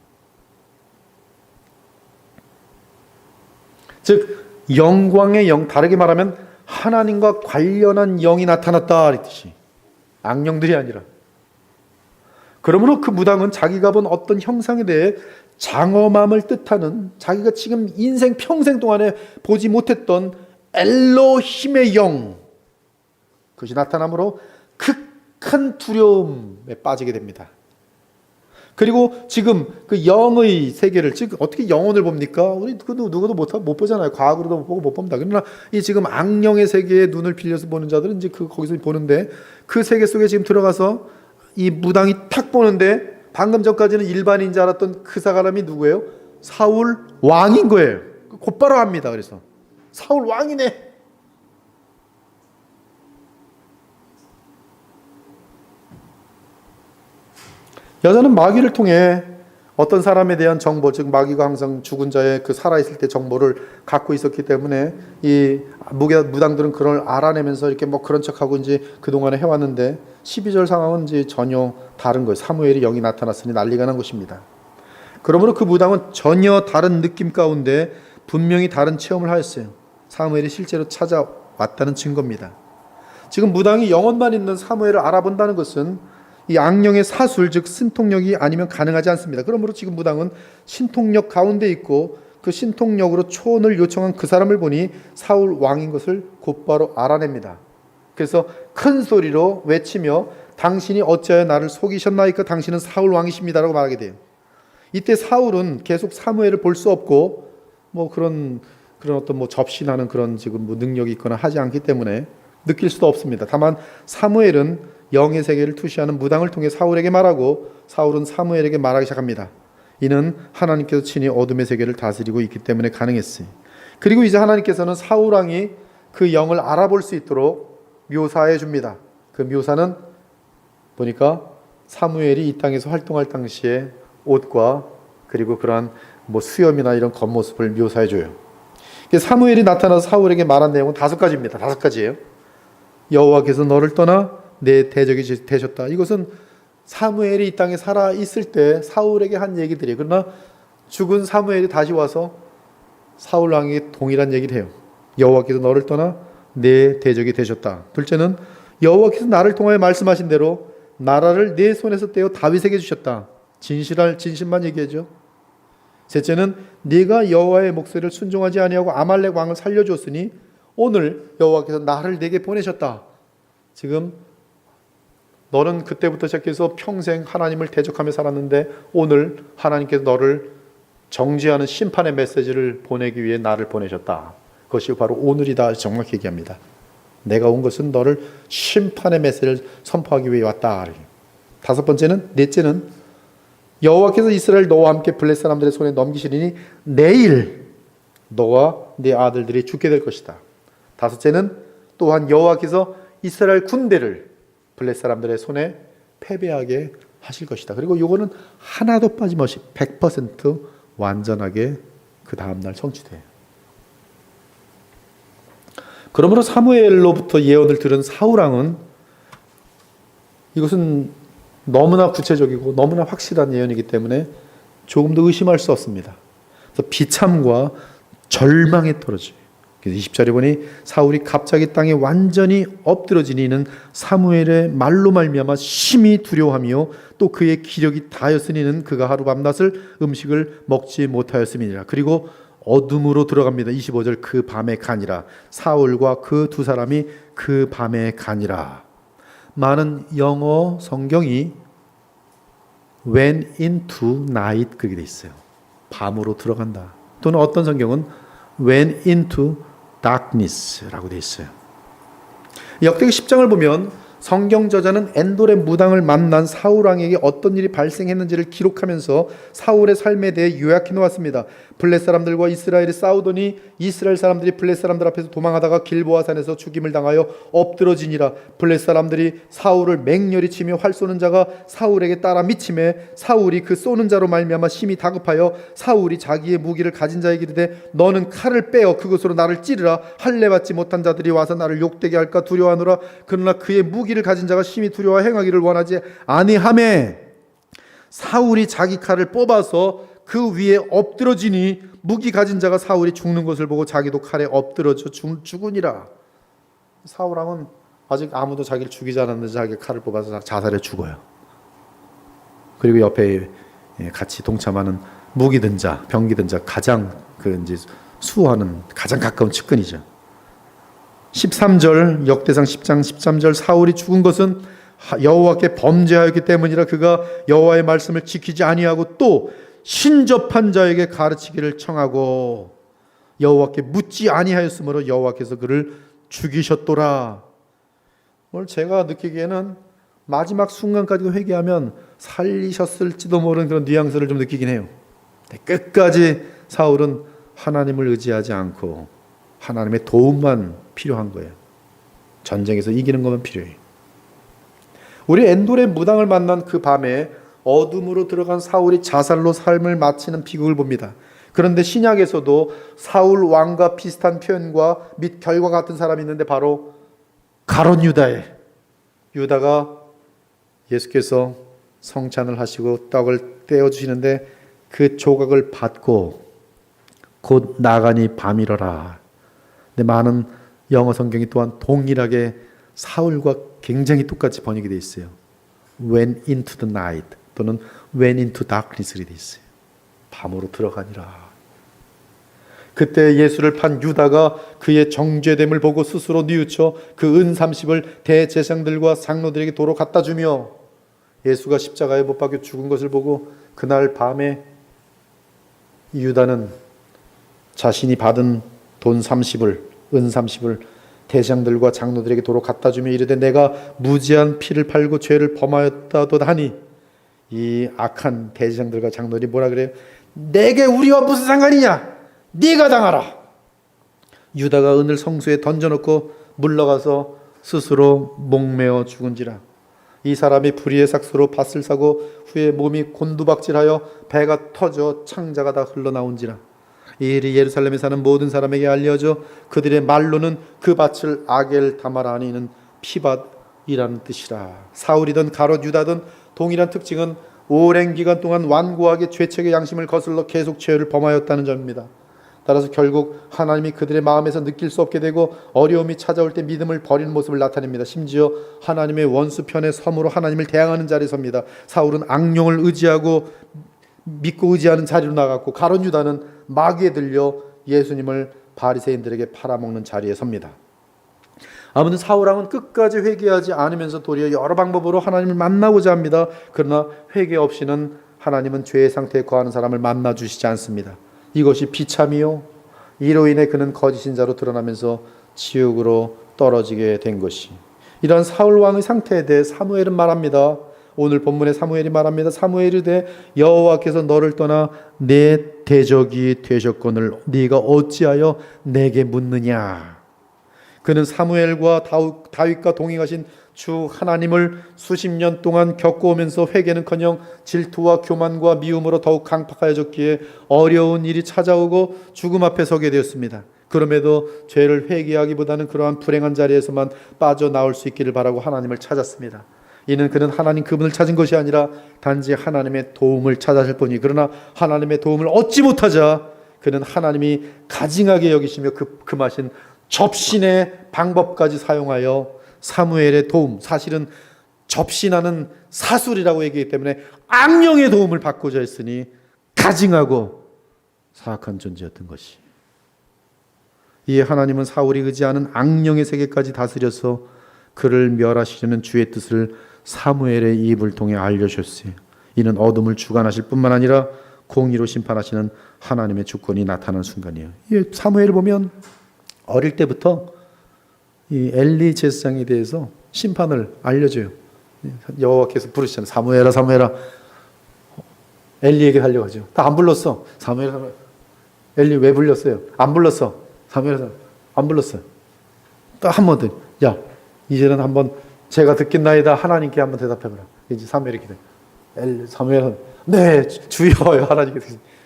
즉 영광의 영, 다르게 말하면 하나님과 관련한 영이 나타났다 이 뜻이, 악령들이 아니라. 그러므로 그 무당은 자기가 본 어떤 형상에 대해 장엄함을 뜻하는, 자기가 지금 인생 평생 동안에 보지 못했던 엘로힘의 영, 그것이 나타나므로 극한 두려움에 빠지게 됩니다. 그리고 지금 그 영의 세계를, 즉 어떻게 영혼을 봅니까? 우리 누구도 못 보잖아요. 과학으로도 못 보고 못 봅니다. 그러나 이 지금 악령의 세계에 눈을 빌려서 보는 자들은 이제 거기서 보는데, 그 세계 속에 지금 들어가서 이 무당이 탁 보는데, 방금 전까지는 일반인 줄 알았던 그 사람이 누구예요? 사울 왕인 거예요. 곧바로 압니다. 그래서 사울 왕이네. 여자는 마귀를 통해 어떤 사람에 대한 정보, 즉 마귀가 항상 죽은 자의 그 살아있을 때 정보를 갖고 있었기 때문에 이 무당들은 그걸 알아내면서 이렇게 뭐 그런 척하고 이제 그동안에 해왔는데, 12절 상황은 이제 전혀 다른 거예요. 사무엘이 영이 나타났으니 난리가 난 것입니다. 그러므로 그 무당은 전혀 다른 느낌 가운데 분명히 다른 체험을 하였어요. 사무엘이 실제로 찾아왔다는 증거입니다. 지금 무당이 영혼만 있는 사무엘을 알아본다는 것은 이 악령의 사술, 즉 신통력이 아니면 가능하지 않습니다. 그러므로 지금 무당은 신통력 가운데 있고, 그 신통력으로 초혼을 요청한 그 사람을 보니 사울 왕인 것을 곧바로 알아냅니다. 그래서 큰 소리로 외치며 당신이 어찌하여 나를 속이셨나이까? 당신은 사울 왕이십니다라고 말하게 돼요. 이때 사울은 계속 사무엘을 볼 수 없고 뭐 그런 어떤 뭐 접신하는 그런 지금 뭐 능력이 있거나 하지 않기 때문에 느낄 수도 없습니다. 다만 사무엘은 영의 세계를 투시하는 무당을 통해 사울에게 말하고, 사울은 사무엘에게 말하기 시작합니다. 이는 하나님께서 친히 어둠의 세계를 다스리고 있기 때문에 가능했어요. 그리고 이제 하나님께서는 사울 왕이 그 영을 알아볼 수 있도록 묘사해 줍니다. 그 묘사는 보니까 사무엘이 이 땅에서 활동할 당시에 옷과 그리고 그러한 뭐 수염이나 이런 겉모습을 묘사해 줘요. 사무엘이 나타나서 사울에게 말한 내용은 5가지입니다. 5가지예요. 여호와께서 너를 떠나 내 대적이 되셨다. 이것은 사무엘이 이 땅에 살아 있을 때 사울에게 한 얘기들이에요. 그러나 죽은 사무엘이 다시 와서 사울 왕에게 동일한 얘기를 해요. 여호와께서 너를 떠나 내 대적이 되셨다. 둘째는 여호와께서 나를 통하여 말씀하신 대로 나라를 내 손에서 떼어 다윗에게 주셨다. 진실만 얘기하죠. 셋째는 네가 여호와의 목소리를 순종하지 아니하고 아말렉 왕을 살려주었으니 오늘 여호와께서 나를 네게 보내셨다. 지금 너는 그때부터 시작해서 평생 하나님을 대적하며 살았는데 오늘 하나님께서 너를 정죄하는 심판의 메시지를 보내기 위해 나를 보내셨다. 그것이 바로 오늘이다. 정확히 얘기합니다. 내가 온 것은 너를 심판의 메시지를 선포하기 위해 왔다. 넷째는 여호와께서 이스라엘 너와 함께 블레셋 사람들의 손에 넘기시리니 내일 너와 네 아들들이 죽게 될 것이다. 다섯째는 또한 여호와께서 이스라엘 군대를 블레셋 사람들의 손에 패배하게 하실 것이다. 그리고 이거는 하나도 빠짐없이 100% 완전하게 그 다음날 성취돼요. 그러므로 사무엘로부터 예언을 들은 사울왕은 이것은 너무나 구체적이고 너무나 확실한 예언이기 때문에 조금도 의심할 수 없습니다. 그래서 비참과 절망에 떨어져요. 그래서 20절에 보니 사울이 갑자기 땅에 완전히 엎드러지니 이는 사무엘의 말로 말미암아 심히 두려워하며 또 그의 기력이 다하였으니는 그가 하루 밤낮을 음식을 먹지 못하였음이니라. 그리고 어둠으로 들어갑니다. 25절 그 밤에 가니라. 사울과 그 두 사람이 그 밤에 가니라. 많은 영어 성경이 went into night 그렇게 돼 있어요. 밤으로 들어간다. 또는 어떤 성경은 went into darkness라고 돼 있어요. 역대기 10장을 보면 성경 저자는 엔돌의 무당을 만난 사울 왕에게 어떤 일이 발생했는지를 기록하면서 사울의 삶에 대해 요약해 놓았습니다. 블레셋 사람들과 이스라엘이 싸우더니 이스라엘 사람들이 블레셋 사람들 앞에서 도망하다가 길보아 산에서 죽임을 당하여 엎드러지니라. 블레셋 사람들이 사울을 맹렬히 치며 활 쏘는 자가 사울에게 따라 미침에 사울이 그 쏘는 자로 말미암아 심히 다급하여 사울이 자기의 무기를 가진 자에게 이르되 너는 칼을 빼어 그것으로 나를 찌르라. 할례 받지 못한 자들이 와서 나를 욕되게 할까 두려워하노라. 그러나 그의 무기를 가진 자가 심히 두려워 행하기를 원하지 아니하매 사울이 자기 칼을 뽑아서 그 위에 엎드러지니 무기 가진 자가 사울이 죽는 것을 보고 자기도 칼에 엎드러져 죽으니라. 사울 왕은 아직 아무도 자기를 죽이지 않았는데 자기 칼을 뽑아서 자살해 죽어요. 그리고 옆에 같이 동참하는 무기 든 자, 병기 든 자 가장 그 이제 수호하는 가장 가까운 측근이죠. 13절 역대상 10장 13절 사울이 죽은 것은 여호와께 범죄하였기 때문이라. 그가 여호와의 말씀을 지키지 아니하고 또 신접한 자에게 가르치기를 청하고 여호와께 묻지 아니하였으므로 여호와께서 그를 죽이셨도라. 오늘 제가 느끼기에는 마지막 순간까지도 회개하면 살리셨을지도 모르는 그런 뉘앙스를 좀 느끼긴 해요. 끝까지 사울은 하나님을 의지하지 않고 하나님의 도움만 필요한 거예요. 전쟁에서 이기는 것만 필요해요. 우리 엔돌의 무당을 만난 그 밤에 어둠으로 들어간 사울이 자살로 삶을 마치는 비극을 봅니다. 그런데 신약에서도 사울 왕과 비슷한 표현과 및 결과 같은 사람이 있는데 바로 가롯 유다예요. 유다가 예수께서 성찬을 하시고 떡을 떼어주시는데 그 조각을 받고 곧 나가니 밤이러라. 근데 많은 영어 성경이 또한 동일하게 사울과 굉장히 똑같이 번역이 되어 있어요. Went into the night 또는 went into darkness로 되어 있어요. 밤으로 들어가니라. 그때 예수를 판 유다가 그의 정죄됨을 보고 스스로 뉘우쳐 그 은 30을 대제사장들과 장로들에게 도로 갖다 주며 예수가 십자가에 못 박혀 죽은 것을 보고 그날 밤에 유다는 자신이 받은 돈 30을 은 30을 대장들과 장로들에게 도로 갖다 주며 이르되 내가 무지한 피를 팔고 죄를 범하였다도 하니 이 악한 대장들과 장로들이 뭐라 그래요? 내게 우리와 무슨 상관이냐? 네가 당하라. 유다가 은을 성수에 던져놓고 물러가서 스스로 목매어 죽은지라. 이 사람이 불의의 삭수로 밭을 사고 후에 몸이 곤두박질하여 배가 터져 창자가 다 흘러나온지라. 이 일이 예루살렘에 사는 모든 사람에게 알려져 그들의 말로는 그 밭을 아겔 다마라 하니는 피밭이라는 뜻이라. 사울이든 가롯 유다든 동일한 특징은 오랜 기간 동안 완고하게 죄책의 양심을 거슬러 계속 죄를 범하였다는 점입니다. 따라서 결국 하나님이 그들의 마음에서 느낄 수 없게 되고 어려움이 찾아올 때 믿음을 버리는 모습을 나타냅니다. 심지어 하나님의 원수편의 섬으로 하나님을 대항하는 자리에 섭니다. 사울은 악령을 의지하고 믿고 의지하는 자리로 나갔고 가룟 유다는 마귀에 들려 예수님을 바리새인들에게 팔아먹는 자리에 섭니다. 아무튼 사울 왕은 끝까지 회개하지 않으면서 도리어 여러 방법으로 하나님을 만나고자 합니다. 그러나 회개 없이는 하나님은 죄의 상태에 거하는 사람을 만나 주시지 않습니다. 이것이 비참이요, 이로 인해 그는 거짓인 자로 드러나면서 지옥으로 떨어지게 된 것이. 이러한 사울 왕의 상태에 대해 사무엘은 말합니다. 오늘 본문에 사무엘이 말합니다. 사무엘이 되 여호와께서 너를 떠나 내 대적이 되셨거늘 네가 어찌하여 내게 묻느냐. 그는 사무엘과 다윗과 동행하신 주 하나님을 수십 년 동안 겪어오면서 회개는커녕 질투와 교만과 미움으로 더욱 강팍하여졌기에 어려운 일이 찾아오고 죽음 앞에 서게 되었습니다. 그럼에도 죄를 회개하기보다는 그러한 불행한 자리에서만 빠져나올 수 있기를 바라고 하나님을 찾았습니다. 이는 그는 하나님 그분을 찾은 것이 아니라 단지 하나님의 도움을 찾았을 뿐이. 그러나 하나님의 도움을 얻지 못하자 그는 하나님이 가증하게 여기시며 금하신 접신의 방법까지 사용하여 사무엘의 도움, 사실은 접신하는 사술이라고 얘기하기 때문에 악령의 도움을 받고자 했으니 가증하고 사악한 존재였던 것이. 이에 하나님은 사울이 의지하는 악령의 세계까지 다스려서 그를 멸하시려는 주의 뜻을 사무엘의 입을 통해 알려주셨어요. 이는 어둠을 주관하실 뿐만 아니라 공의로 심판하시는 하나님의 주권이 나타나는 순간이에요. 사무엘을 보면 어릴 때부터 이 엘리 제사장에 대해서 심판을 알려줘요. 여호와께서 부르시잖아요. 사무엘아, 사무엘아. 엘리에게 하려고 하죠. 다 안 불렀어. 사무엘, 사무엘. 엘리 왜 불렸어요? 안 불렀어. 사무엘, 사무엘. 안 불렀어요. 또 한 번 더. 야, 이제는 한번 제가 듣겠나이다. 하나님께 한번 대답해보라. 이제 사무엘이 기대. 사무엘은 네, 주여요. 하나님께.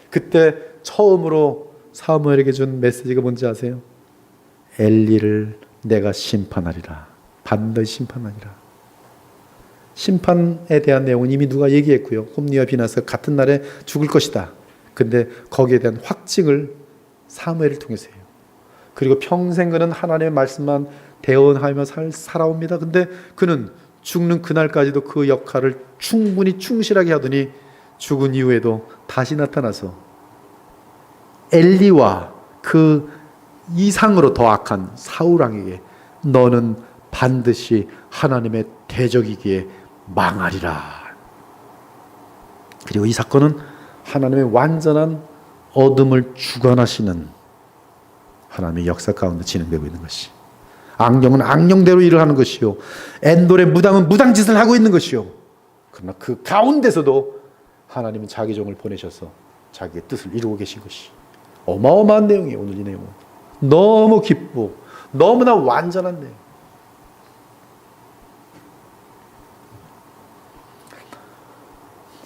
그때 처음으로 사무엘에게 준 메시지가 뭔지 아세요? 엘리를 내가 심판하리라. 반드시 심판하리라. 심판에 대한 내용은 이미 누가 얘기했고요. 홈리와 비나스가 같은 날에 죽을 것이다. 근데 거기에 대한 확증을 사무엘을 통해서 해요. 그리고 평생 그는 하나님의 말씀만 대언하며 살아옵니다. 근데 그는 죽는 그날까지도 그 역할을 충분히 충실하게 하더니 죽은 이후에도 다시 나타나서 엘리와 그 이상으로 더 악한 사울 왕에게 너는 반드시 하나님의 대적이기에 망하리라. 그리고 이 사건은 하나님의 완전한 어둠을 주관하시는 하나님의 역사 가운데 진행되고 있는 것이. 악령은 악령대로 일을 하는 것이요, 엔돌의 무당은 무당짓을 하고 있는 것이요. 그러나 그 가운데서도 하나님은 자기 종을 보내셔서 자기의 뜻을 이루고 계신 것이. 어마어마한 내용이에요. 오늘 이 내용은 너무 깊고 너무나 완전한 내용.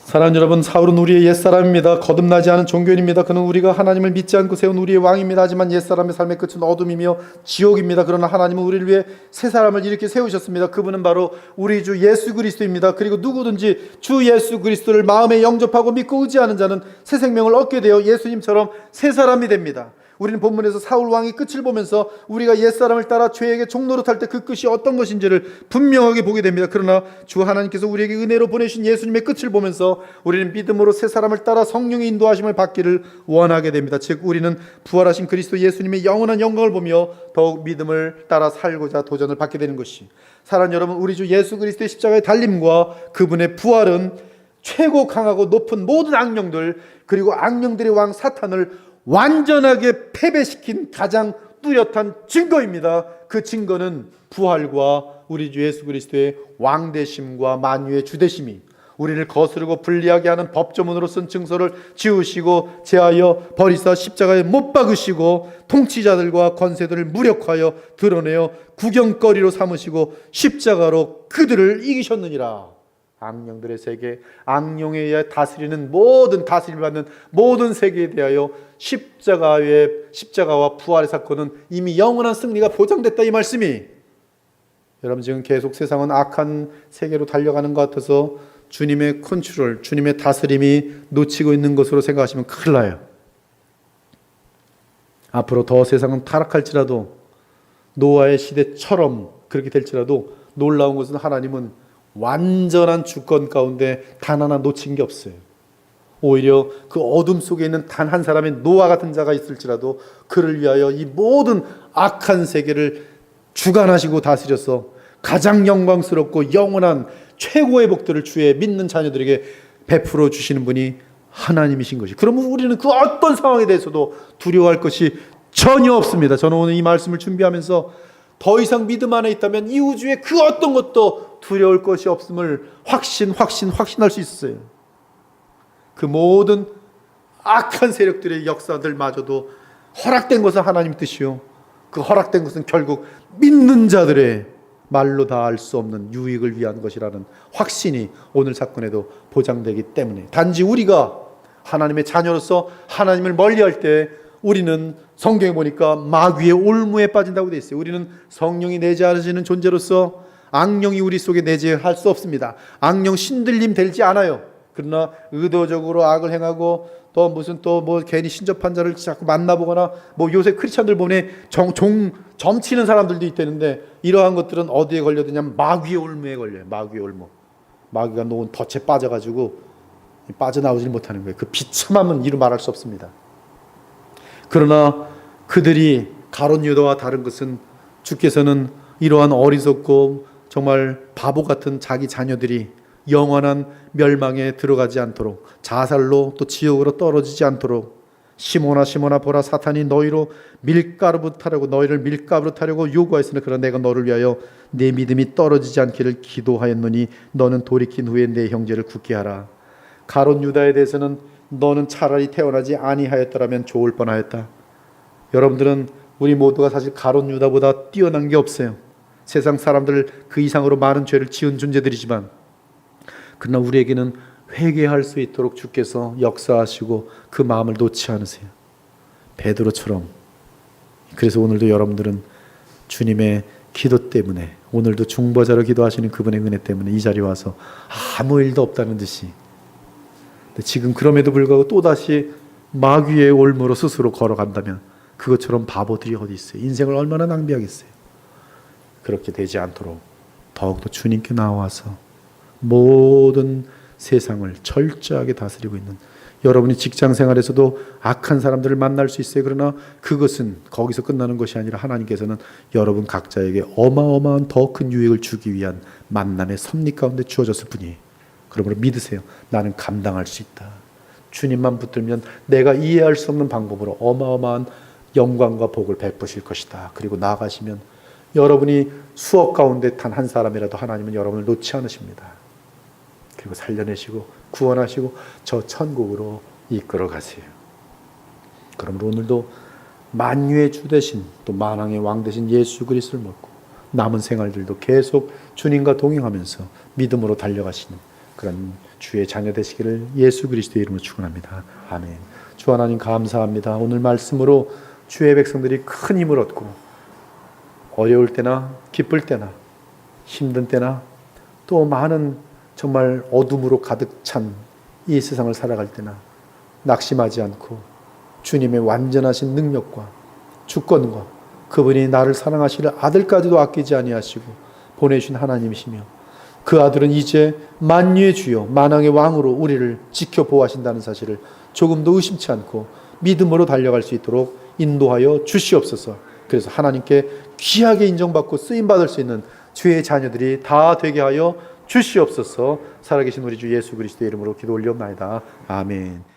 사랑하는 여러분, 사울은 우리의 옛사람입니다. 거듭나지 않은 종교인입니다. 그는 우리가 하나님을 믿지 않고 세운 우리의 왕입니다. 하지만 옛사람의 삶의 끝은 어둠이며 지옥입니다. 그러나 하나님은 우리를 위해 새 사람을 이렇게 세우셨습니다. 그분은 바로 우리 주 예수 그리스도입니다. 그리고 누구든지 주 예수 그리스도를 마음에 영접하고 믿고 의지하는 자는 새 생명을 얻게 되어 예수님처럼 새 사람이 됩니다. 우리는 본문에서 사울 왕의 끝을 보면서 우리가 옛사람을 따라 죄에게 종노릇할 때 그 끝이 어떤 것인지를 분명하게 보게 됩니다. 그러나 주 하나님께서 우리에게 은혜로 보내신 예수님의 끝을 보면서 우리는 믿음으로 새 사람을 따라 성령의 인도하심을 받기를 원하게 됩니다. 즉 우리는 부활하신 그리스도 예수님의 영원한 영광을 보며 더욱 믿음을 따라 살고자 도전을 받게 되는 것이. 사랑하는 여러분, 우리 주 예수 그리스도의 십자가의 달림과 그분의 부활은 최고 강하고 높은 모든 악령들, 그리고 악령들의 왕 사탄을 완전하게 패배시킨 가장 뚜렷한 증거입니다. 그 증거는 부활과 우리 주 예수 그리스도의 왕되심과 만유의 주되심이 우리를 거스르고 불리하게 하는 법조문으로 쓴 증서를 지우시고 제하여 버리사 십자가에 못 박으시고 통치자들과 권세들을 무력하여 드러내어 구경거리로 삼으시고 십자가로 그들을 이기셨느니라. 악령들의 세계, 악령에 의해 다스리는 모든 다스림을 받는 모든 세계에 대하여 십자가와 부활의 사건은 이미 영원한 승리가 보장됐다, 이 말씀이. 여러분, 지금 계속 세상은 악한 세계로 달려가는 것 같아서 주님의 컨트롤, 주님의 다스림이 놓치고 있는 것으로 생각하시면 큰일 나요. 앞으로 더 세상은 타락할지라도, 노아의 시대처럼 그렇게 될지라도 놀라운 것은 하나님은 완전한 주권 가운데 단 하나 놓친 게 없어요. 오히려 그 어둠 속에 있는 단 한 사람의 노아 같은 자가 있을지라도 그를 위하여 이 모든 악한 세계를 주관하시고 다스려서 가장 영광스럽고 영원한 최고의 복들을 주의 믿는 자녀들에게 베풀어 주시는 분이 하나님이신 것이. 그러면 우리는 그 어떤 상황에 대해서도 두려워할 것이 전혀 없습니다. 저는 오늘 이 말씀을 준비하면서 더 이상 믿음 안에 있다면 이 우주의 그 어떤 것도 두려울 것이 없음을 확신할 수 있어요. 그 모든 악한 세력들의 역사들마저도 허락된 것은 하나님 뜻이요, 그 허락된 것은 결국 믿는 자들의 말로 다 알 수 없는 유익을 위한 것이라는 확신이 오늘 사건에도 보장되기 때문에, 단지 우리가 하나님의 자녀로서 하나님을 멀리할 때 우리는 성경에 보니까 마귀의 올무에 빠진다고 되어 있어요. 우리는 성령이 내재하시는 존재로서 악령이 우리 속에 내재할 수 없습니다. 악령 신들림 되지 않아요. 그러나 의도적으로 악을 행하고 또 무슨 또 뭐 괜히 신접한 자를 자꾸 만나보거나, 뭐 요새 크리스찬들 보면 점치는 사람들도 있다는데, 이러한 것들은 어디에 걸려드냐면 마귀의 올무에 걸려요. 마귀의 올무. 마귀가 놓은 덫에 빠져가지고 빠져나오질 못하는 거예요. 그 비참함은 이루 말할 수 없습니다. 그러나 그들이 가룟 유다와 다른 것은, 주께서는 이러한 어리석고 정말 바보 같은 자기 자녀들이 영원한 멸망에 들어가지 않도록, 자살로 또 지옥으로 떨어지지 않도록, 시몬아 보라, 사탄이 너희를 밀가루로 타려고 요구하였으나 그러나 내가 너를 위하여 내 믿음이 떨어지지 않기를 기도하였노니 너는 돌이킨 후에 내 형제를 굳게 하라. 가룟 유다에 대해서는 너는 차라리 태어나지 아니하였더라면 좋을 뻔하였다. 여러분들은, 우리 모두가 사실 가룟 유다보다 뛰어난 게 없어요. 세상 사람들 그 이상으로 많은 죄를 지은 존재들이지만, 그러나 우리에게는 회개할 수 있도록 주께서 역사하시고 그 마음을 놓지 않으세요. 베드로처럼. 그래서 오늘도 여러분들은 주님의 기도 때문에, 오늘도 중보자로 기도하시는 그분의 은혜 때문에 이 자리에 와서 아무 일도 없다는 듯이, 지금 그럼에도 불구하고 또다시 마귀의 올무로 스스로 걸어간다면 그것처럼 바보들이 어디 있어요. 인생을 얼마나 낭비하겠어요. 그렇게 되지 않도록 더욱더 주님께 나와서 모든 세상을 철저하게 다스리고 있는, 여러분이 직장 생활에서도 악한 사람들을 만날 수 있어요. 그러나 그것은 거기서 끝나는 것이 아니라 하나님께서는 여러분 각자에게 어마어마한 더 큰 유익을 주기 위한 만남의 섭리 가운데 주어졌을 뿐이에요. 그러므로 믿으세요. 나는 감당할 수 있다. 주님만 붙들면 내가 이해할 수 없는 방법으로 어마어마한 영광과 복을 베푸실 것이다. 그리고 나아가시면 여러분이 수억 가운데 단 한 사람이라도 하나님은 여러분을 놓지 않으십니다. 그리고 살려내시고 구원하시고 저 천국으로 이끌어 가세요. 그러므로 오늘도 만유의 주 되신, 또 만왕의 왕 되신 예수 그리스도를 믿고 남은 생활들도 계속 주님과 동행하면서 믿음으로 달려가시는 그런 주의 자녀 되시기를 예수 그리스도의 이름으로 축원합니다. 아멘. 주 하나님 감사합니다. 오늘 말씀으로 주의 백성들이 큰 힘을 얻고 어려울 때나 기쁠 때나 힘든 때나 또 많은 정말 어둠으로 가득 찬 이 세상을 살아갈 때나 낙심하지 않고 주님의 완전하신 능력과 주권과 그분이 나를 사랑하시려 아들까지도 아끼지 아니하시고 보내주신 하나님이시며, 그 아들은 이제 만유의 주요 만왕의 왕으로 우리를 지켜 보호하신다는 사실을 조금도 의심치 않고 믿음으로 달려갈 수 있도록 인도하여 주시옵소서. 그래서 하나님께 귀하게 인정받고 쓰임받을 수 있는 주의 자녀들이 다 되게 하여 주시옵소서. 살아계신 우리 주 예수 그리스도의 이름으로 기도 올리옵나이다. 아멘.